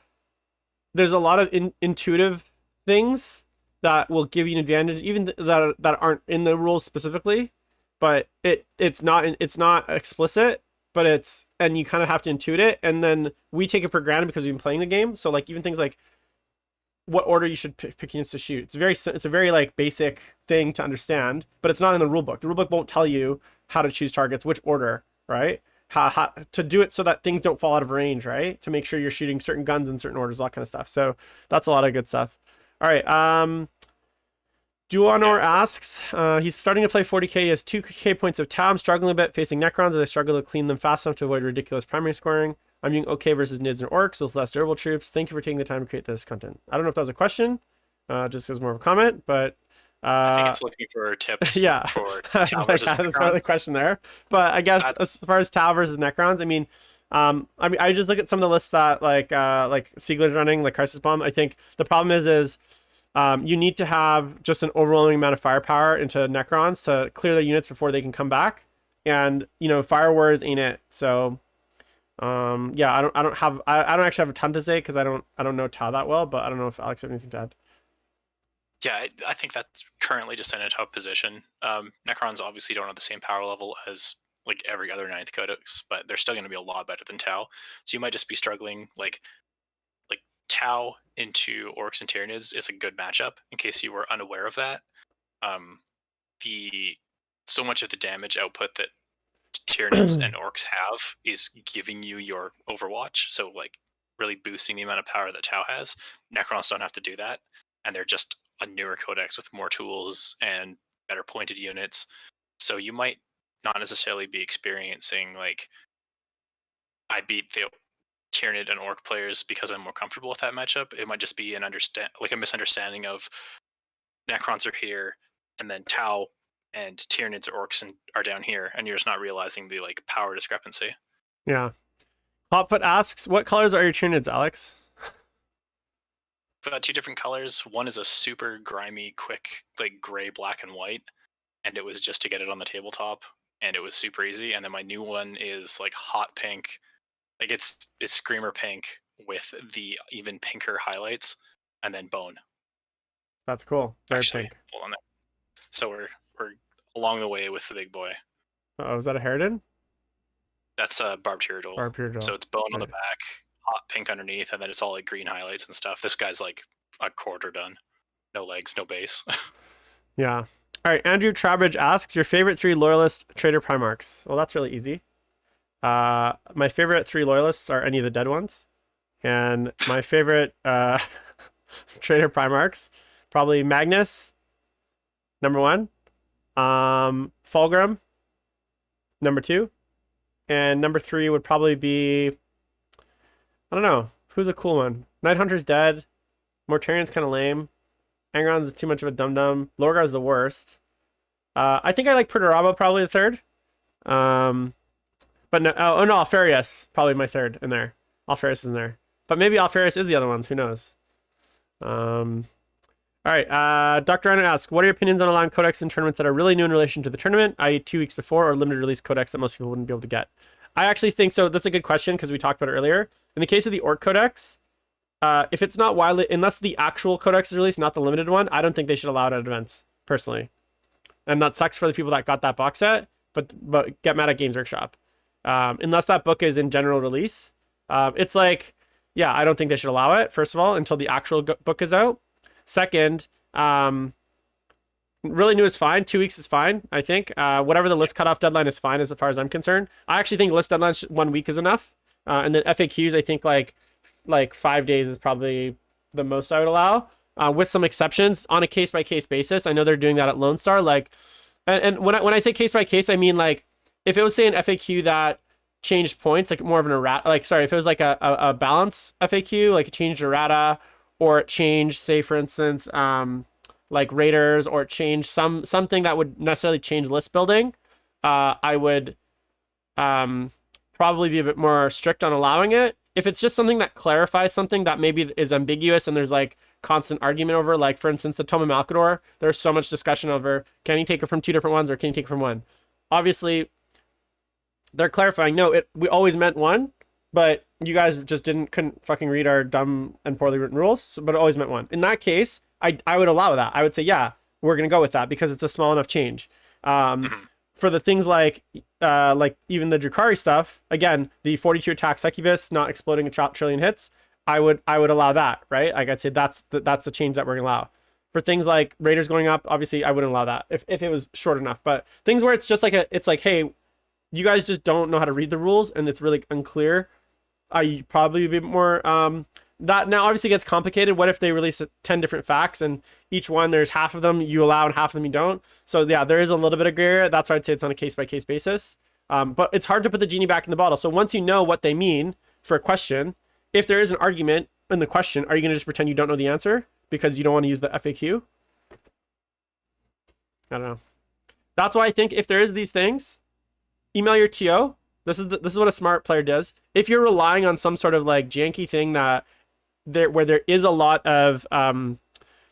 [SPEAKER 1] intuitive things that will give you an advantage, even that aren't in the rules specifically, but it's not explicit, but it's, and you kind of have to intuit it, and then we take it for granted because we've been playing the game. So like even things like what order you should pick units to shoot. It's a very like basic thing to understand, but it's not in the rule book. The rule book won't tell you how to choose targets, which order, right? How to do it so that things don't fall out of range, right? To make sure you're shooting certain guns in certain orders, all that kind of stuff. So that's a lot of good stuff. All right. Duanor asks, he's starting to play 40k. He has 2k points of Tau. I'm struggling a bit facing Necrons as I struggle to clean them fast enough to avoid ridiculous primary scoring. I'm doing okay versus Nids and Orcs with less durable troops. Thank you for taking the time to create this content. I don't know if that was a question, just as more of a comment, but
[SPEAKER 2] I think it's looking for tips.
[SPEAKER 1] Yeah,
[SPEAKER 2] for
[SPEAKER 1] that's not the question there. But I guess as far as Tau versus Necrons, I mean, I just look at some of the lists that like Siegler's running, like Crisis Bomb. I think the problem is you need to have just an overwhelming amount of firepower into Necrons to clear their units before they can come back, and you know, Fire Wars ain't it. So yeah, I don't actually have a ton to say because I don't know Tau that well, but I don't know if Alex has anything to add.
[SPEAKER 2] Yeah, I think that's currently just in a tough position. Necrons obviously don't have the same power level as like every other ninth codex, but they're still going to be a lot better than Tau. So you might just be struggling. Like Tau into Orcs and Tyranids is a good matchup in case you were unaware of that. The so much of the damage output that Tyranids and Orcs have is giving you your Overwatch, so like really boosting the amount of power that Tau has. Necrons don't have to do that, and they're just a newer codex with more tools and better pointed units. So you might not necessarily be experiencing like I beat the Tyranid and Orc players because I'm more comfortable with that matchup. It might just be a misunderstanding of Necrons are here, and then Tau and Tyranids or Orcs are down here, and you're just not realizing the like power discrepancy.
[SPEAKER 1] Yeah. Hotfoot asks, what colors are your Tyranids, Alex?
[SPEAKER 2] I've got 2 different colors. One is a super grimy, quick, like gray, black, and white, and it was just to get it on the tabletop, and it was super easy. And then my new one is like hot pink, like it's screamer pink with the even pinker highlights, and then bone.
[SPEAKER 1] That's cool. Very
[SPEAKER 2] Actually,
[SPEAKER 1] pink.
[SPEAKER 2] hold on there. So we're along the way with the big boy.
[SPEAKER 1] Oh, is that a Harridan?
[SPEAKER 2] That's a barbed Tyradol.
[SPEAKER 1] Barbed Tyradol.
[SPEAKER 2] So it's bone on the back, hot pink underneath, and then it's all like green highlights and stuff. This guy's like a quarter done. No legs, no base.
[SPEAKER 1] Yeah. All right. Andrew Trabridge asks, your favorite 3 Loyalist Trader Primarchs? Well, that's really easy. My favorite 3 loyalists are any of the dead ones. And my favorite trader Primarchs, probably Magnus, number 1. Fulgrim, number 2. And number 3 would probably be, I don't know, who's a cool one? Night Hunter's dead. Mortarian's kind of lame. Angron's too much of a dum-dum. Lorgar's the worst. I think I like Perturabo probably the 3rd. But no, oh no, Alfarius probably my 3rd in there. Alfarius is in there. But maybe Alfarius is the other ones. Who knows? All right. Dr. Ryan asks, what are your opinions on allowing codex in tournaments that are really new in relation to the tournament, i.e. 2 weeks before, or limited release codex that most people wouldn't be able to get? I actually think so. That's a good question because we talked about it earlier. In the case of the Orc Codex, if it's not widely, unless the actual codex is released, not the limited one, I don't think they should allow it at events, personally. And that sucks for the people that got that box set, but get mad at Games Workshop. Unless that book is in general release, it's like, yeah, I don't think they should allow it, first of all, until the actual book is out. Second, really new is fine. 2 weeks is fine, I think. Whatever the list cutoff deadline is fine as far as I'm concerned. I actually think list deadline 1 week is enough. And then FAQs, I think like 5 days is probably the most I would allow, with some exceptions on a case-by-case basis. I know they're doing that at Lone Star. Like, and when I say case-by-case, I mean like if it was say an FAQ that changed points, like more of an errata, like sorry, if it was like a balance FAQ, like it changed errata, or it changed, say for instance, like raiders, or it changed something that would necessarily change list building, I would probably be a bit more strict on allowing it. If it's just something that clarifies something that maybe is ambiguous and there's like constant argument over, like for instance, the Tome of Malkador, there's so much discussion over, can you take it from 2 different ones or can you take it from 1? Obviously, they're clarifying, no, we always meant 1, but you guys just couldn't fucking read our dumb and poorly written rules, but it always meant 1. In that case, I would allow that. I would say, yeah, we're going to go with that because it's a small enough change. For the things like even the Drukhari stuff, again, the 42 attack succubus not exploding a trillion hits, I would allow that, right? Like I'd say that's the change that we're gonna allow. For things like raiders going up, obviously I wouldn't allow that if it was short enough. But things where it's just like it's like, hey, you guys just don't know how to read the rules and it's really unclear, I probably be more that now obviously gets complicated. What if they release 10 different facts and each one there's half of them you allow and half of them you don't? So yeah, there is a little bit of gray area. That's why I'd say it's on a case-by-case basis. But it's hard to put the genie back in the bottle. So once you know what they mean for a question, if there is an argument in the question, are you going to just pretend you don't know the answer because you don't want to use the FAQ? I don't know. That's why I think if there is these things, email your TO. This is what a smart player does. If you're relying on some sort of like janky thing that where there is a lot of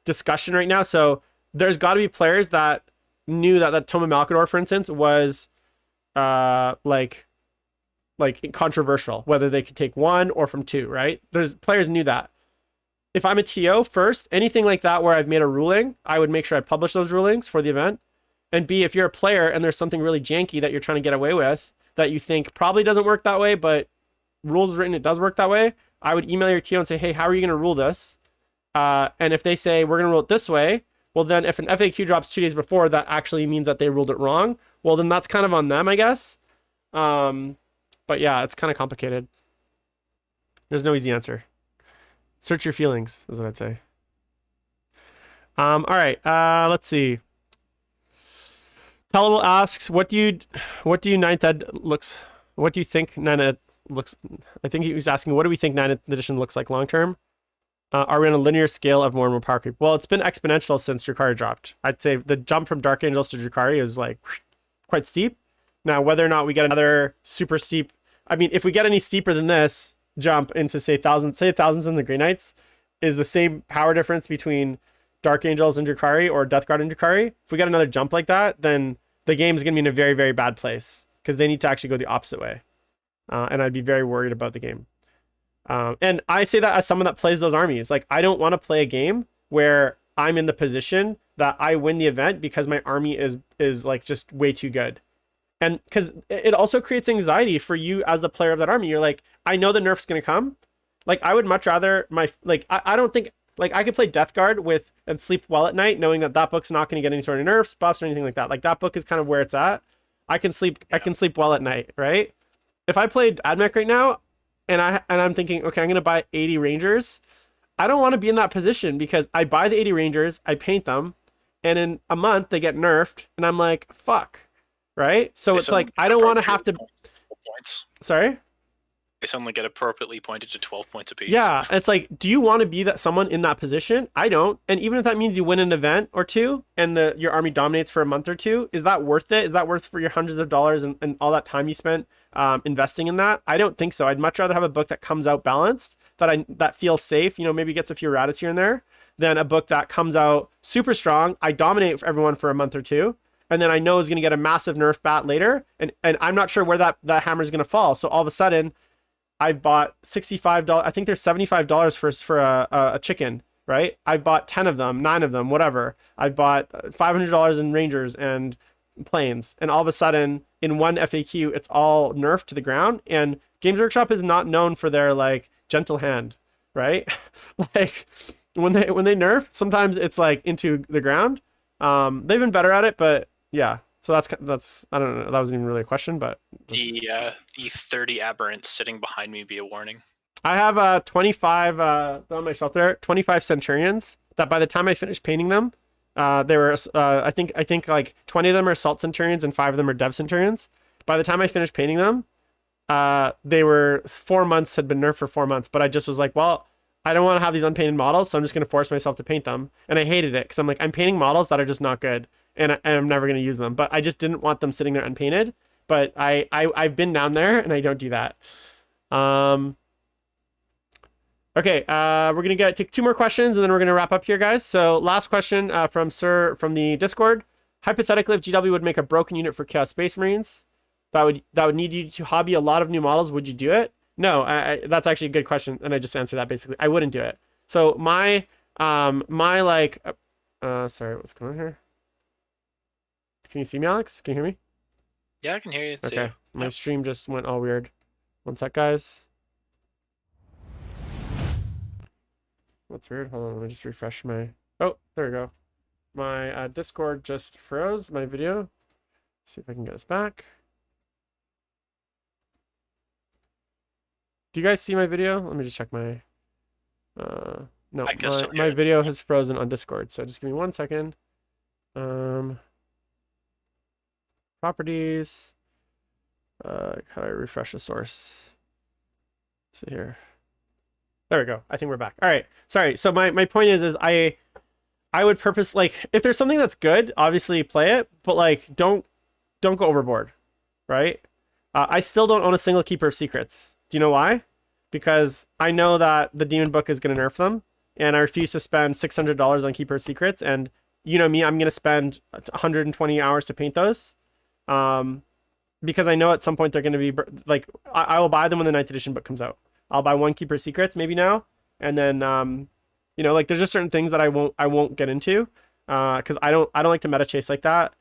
[SPEAKER 1] discussion right now, so there's got to be players that knew that Tome of Malkador, for instance, was like controversial, whether they could take 1 or from 2, right? There's players knew that. If I'm a TO, first, anything like that where I've made a ruling, I would make sure I publish those rulings for the event. And B, if you're a player and there's something really janky that you're trying to get away with that you think probably doesn't work that way, but rules is written, it does work that way, I would email your TO and say, hey, how are you going to rule this? And if they say, we're going to rule it this way, well, then if an FAQ drops 2 days before, that actually means that they ruled it wrong. Well, then that's kind of on them, I guess. But yeah, it's kind of complicated. There's no easy answer. Search your feelings is what I'd say. All right, let's see. Tellable asks, what do you ninth ed looks? What do you think ninth ed looks? I think he was asking, what do we think ninth edition looks like long term? Are we on a linear scale of more and more power creep? Well, it's been exponential since Drukhari dropped. I'd say the jump from Dark Angels to Drukhari is like quite steep. Now, whether or not we get another super steep, I mean, if we get any steeper than this jump into say Thousand Sons and Grey Knights, is the same power difference between Dark Angels and Drukhari or Death Guard and Drukhari. If we get another jump like that, then the game is going to be in a very, very bad place because they need to actually go the opposite way. And I'd be very worried about the game. And I say that as someone that plays those armies. Like, I don't want to play a game where I'm in the position that I win the event because my army is like just way too good. And because it also creates anxiety for you as the player of that army. You're like, I know the nerf's going to come. Like, I would much rather I don't think, like, I could play Death Guard with and sleep well at night knowing that book's not going to get any sort of nerfs, buffs, or anything like that. Like, that book is kind of where it's at. I can sleep well at night, right? if I played AdMech right now, and I'm thinking, okay, I'm gonna buy 80 Rangers. I don't want to be in that position because I buy the 80 Rangers, I paint them, and in a month they get nerfed, and I'm like, fuck, right? So
[SPEAKER 2] They
[SPEAKER 1] it's like
[SPEAKER 2] suddenly
[SPEAKER 1] I
[SPEAKER 2] get
[SPEAKER 1] don't want to have
[SPEAKER 2] appropriately
[SPEAKER 1] to.
[SPEAKER 2] points.
[SPEAKER 1] Sorry.
[SPEAKER 2] They suddenly get appropriately pointed to 12 points apiece.
[SPEAKER 1] Yeah, it's like, do you want to be that someone in that position? I don't. And even if that means you win an event or two and your army dominates for a month or two, is that worth it? Is that worth for your hundreds of dollars and all that time you spent investing in that? I don't think so. I'd much rather have a book that comes out balanced, that feels safe, maybe gets a few erratas here and there, than a book that comes out super strong. I dominate everyone for a month or two, and then I know is going to get a massive nerf bat later, and I'm not sure where that hammer is going to fall. So all of a sudden, I bought $65. I think there's $75 for a chicken, right? I bought 10 of them, 9 of them, whatever. I bought $500 in Rangers and planes, and all of a sudden, in one FAQ, it's all nerfed to the ground. And Games Workshop is not known for their like gentle hand, right? Like when they nerf, sometimes it's like into the ground. They've been better at it, but yeah. So that's I don't know. That wasn't even really a question, but
[SPEAKER 2] The 30 aberrants sitting behind me be a warning.
[SPEAKER 1] I have 25 on my shelf there, 25 Centurions that by the time I finished painting them, they were I think like 20 of them are Assault Centurions and 5 of them are Dev Centurions. By the time I finished painting them, they were 4 months, had been nerfed for 4 months, but I just was like, well, I don't want to have these unpainted models, so I'm just going to force myself to paint them. And I hated it because I'm like, I'm painting models that are just not good, and I'm never going to use them. But I just didn't want them sitting there unpainted. But I've been down there and I don't do that. Okay, we're gonna take 2 more questions and then we're gonna wrap up here, guys. So last question from Sir from the Discord. Hypothetically, if GW would make a broken unit for Chaos Space Marines, that would need you to hobby a lot of new models. Would you do it? No, that's actually a good question, and I just answered that basically. I wouldn't do it. So my like, sorry, what's going on here? Can you see me, Alex? Can you hear me?
[SPEAKER 2] Yeah, I can hear you.
[SPEAKER 1] Okay, my stream just went all weird. One sec, guys. That's weird. Hold on, let me just refresh my... Oh, there we go. My Discord just froze my video. See if I can get us back. Do you guys see my video? Let me just check my... No, my video has frozen on Discord, so just give me 1 second. Properties. How do I refresh the source? Let's see here. There we go. I think we're back. All right. Sorry. So my point is I would purpose, like, if there's something that's good, obviously play it, but like don't go overboard, right? I still don't own a single Keeper of Secrets. Do you know why? Because I know that the Demon Book is going to nerf them, and I refuse to spend $600 on Keeper of Secrets. And you know me, I'm going to spend 120 hours to paint those, because I know at some point they're going to be like, I will buy them when the 9th edition book comes out. I'll buy 1 Keeper of Secrets maybe now, and then like there's just certain things that I won't get into, because I don't like to meta chase like that,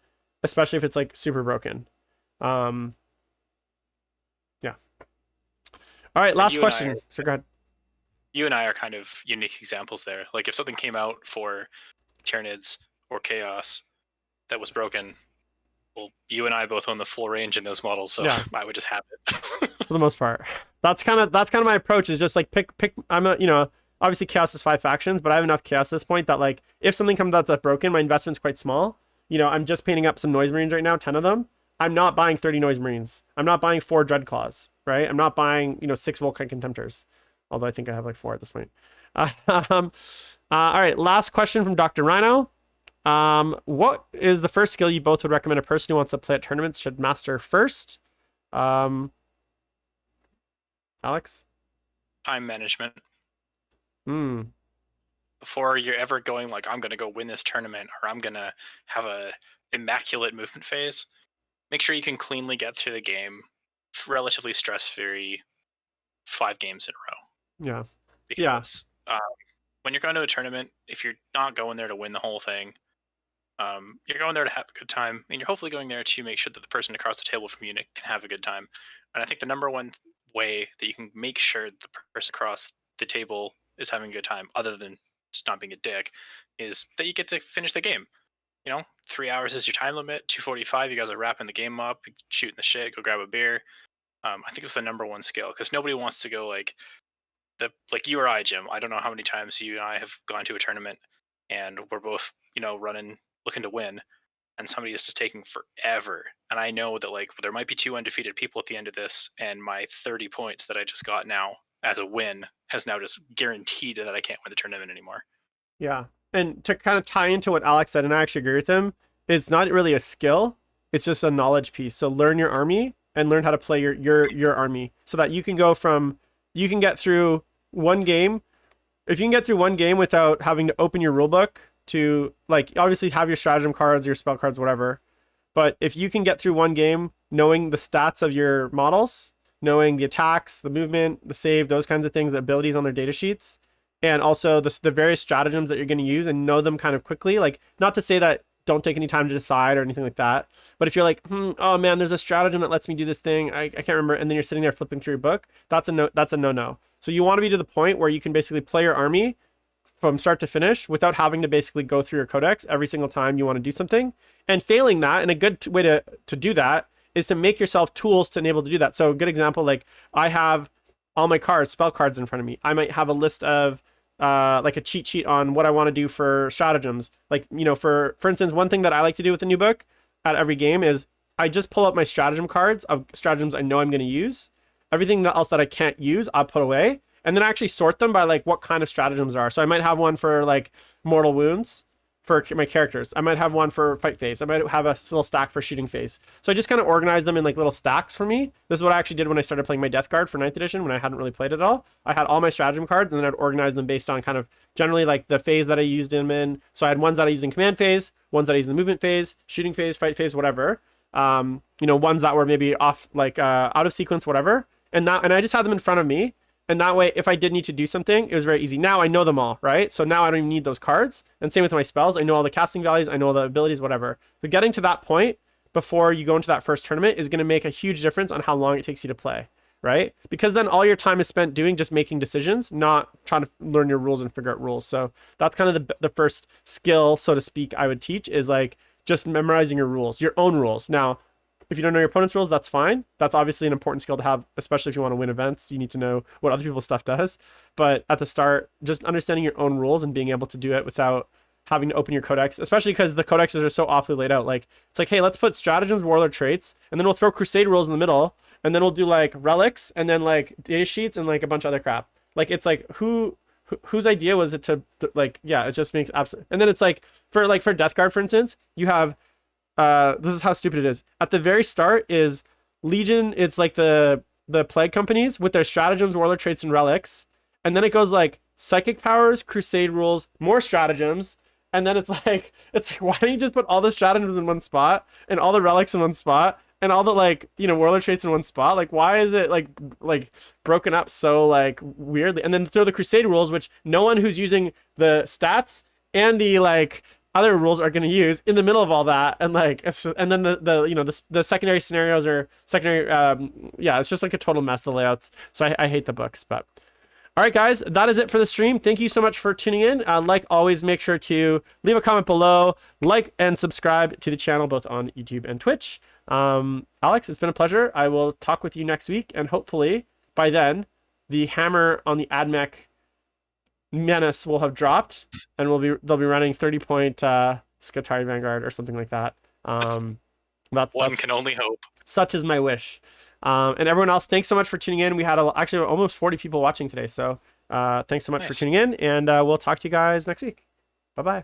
[SPEAKER 1] especially if it's like super broken. Yeah. All right, last question. So go ahead.
[SPEAKER 2] You and I are kind of unique examples there. Like if something came out for Tyranids or Chaos that was broken, well, you and I both own the full range in those models, so yeah. I would just have it.
[SPEAKER 1] For the most part. That's kind of my approach, is just like pick I'm obviously Chaos is 5 factions, but I have enough Chaos at this point that like if something comes out that's broken, my investment's quite small. I'm just painting up some Noise Marines right now, 10 of them. I'm not buying 30 Noise Marines. I'm not buying 4 Dreadclaws, right? I'm not buying 6 Volkite Contemptors. Although I think I have like 4 at this point. All right, last question from Dr. Rhino. What is the first skill you both would recommend a person who wants to play at tournaments should master first? Alex?
[SPEAKER 2] Time management.
[SPEAKER 1] Hmm.
[SPEAKER 2] Before you're ever going like, I'm going to go win this tournament, or I'm going to have a immaculate movement phase, make sure you can cleanly get through the game, relatively stress-free, 5 games in a row.
[SPEAKER 1] Yeah.
[SPEAKER 2] Because when you're going to a tournament, if you're not going there to win the whole thing, you're going there to have a good time, and you're hopefully going there to make sure that the person across the table from you can have a good time. And I think the number one way that you can make sure the person across the table is having a good time, other than just not being a dick, is that you get to finish the game. 3 hours is your time limit. 2:45, you guys are wrapping the game up, shooting the shit, go grab a beer. I think it's the number one skill, because nobody wants to go like you or I, Jim. I don't know how many times you and I have gone to a tournament and we're both, running, looking to win, and somebody is just taking forever. And I know that like there might be 2 undefeated people at the end of this, and my 30 points that I just got now as a win has now just guaranteed that I can't win the tournament anymore.
[SPEAKER 1] Yeah. And to kind of tie into what Alex said, and I actually agree with him, it's not really a skill, it's just a knowledge piece. So learn your army and learn how to play your army so that you can get through one game. If you can get through one game without having to open your rulebook to, like, obviously have your stratagem cards, your spell cards, whatever. But if you can get through one game knowing the stats of your models, knowing the attacks, the movement, the save, those kinds of things, the abilities on their data sheets, and also the various stratagems that you're going to use, and know them kind of quickly, like, not to say that don't take any time to decide or anything like that, but if you're like, oh man, there's a stratagem that lets me do this thing, I can't remember, and then you're sitting there flipping through your book, that's a no. So you want to be to the point where you can basically play your army from start to finish without having to basically go through your codex every single time you want to do something. And failing that, and a good way to do that is to make yourself tools to enable to do that. So a good example, like, I have all my cards, spell cards in front of me. I might have a list of like a cheat sheet on what I want to do for stratagems. Like, for instance, one thing that I like to do with the new book at every game is I just pull up my stratagem cards of stratagems I know I'm going to use. Everything else that I can't use, I'll put away. And then I actually sort them by like what kind of stratagems are. So I might have one for like mortal wounds for my characters. I might have one for fight phase. I might have a little stack for shooting phase. So I just kind of organize them in like little stacks for me. This is what I actually did when I started playing my Death Guard for 9th edition, when I hadn't really played it at all. I had all my stratagem cards, and then I'd organize them based on kind of generally like the phase that I used them in. So I had ones that I used in command phase, ones that I used in the movement phase, shooting phase, fight phase, whatever. Ones that were maybe off, like out of sequence, whatever. And I just had them in front of me. And that way, if I did need to do something, it was very easy. Now I know them all, right? So now I don't even need those cards. And same with my spells. I know all the casting values. I know all the abilities, whatever. But getting to that point before you go into that first tournament is going to make a huge difference on how long it takes you to play, right? Because then all your time is spent doing just making decisions, not trying to learn your rules and figure out rules. So that's kind of the first skill, so to speak, I would teach, is like just memorizing your rules, your own rules. Now, if you don't know your opponent's rules, that's fine. That's obviously an important skill to have, especially if you want to win events. You need to know what other people's stuff does. But at the start, just understanding your own rules and being able to do it without having to open your codex, especially because the codexes are so awfully laid out. Like, it's like, hey, let's put stratagems, warlord traits, and then we'll throw crusade rules in the middle, and then we'll do like relics, and then like data sheets, and like a bunch of other crap. Like, it's like, whose idea was it to like, yeah, it just makes absolute. And then it's like for Death Guard, for instance, you have this is how stupid it is. At the very start is Legion. It's like the plague companies with their stratagems, warlord traits, and relics. And then it goes like psychic powers, crusade rules, more stratagems. And then it's like, why don't you just put all the stratagems in one spot and all the relics in one spot and all the warlord traits in one spot? Like, why is it like broken up so like weirdly? And then throw the crusade rules, which no one who's using the stats and the like other rules are going to use in the middle of all that. And like, it's just, and then the secondary scenarios are secondary. It's just like a total mess, the layouts. So I hate the books. But all right, guys, that is it for the stream. Thank you so much for tuning in. Like always, make sure to leave a comment below, like and subscribe to the channel, both on YouTube and Twitch. Alex, it's been a pleasure. I will talk with you next week. And hopefully by then the hammer on the AdMech menace will have dropped, and they'll be running 30-point Scutari Vanguard or something like that. That's
[SPEAKER 2] can only hope.
[SPEAKER 1] Such is my wish. And everyone else, thanks so much for tuning in. We had actually almost 40 people watching today, so thanks so much for tuning in, and we'll talk to you guys next week. Bye bye.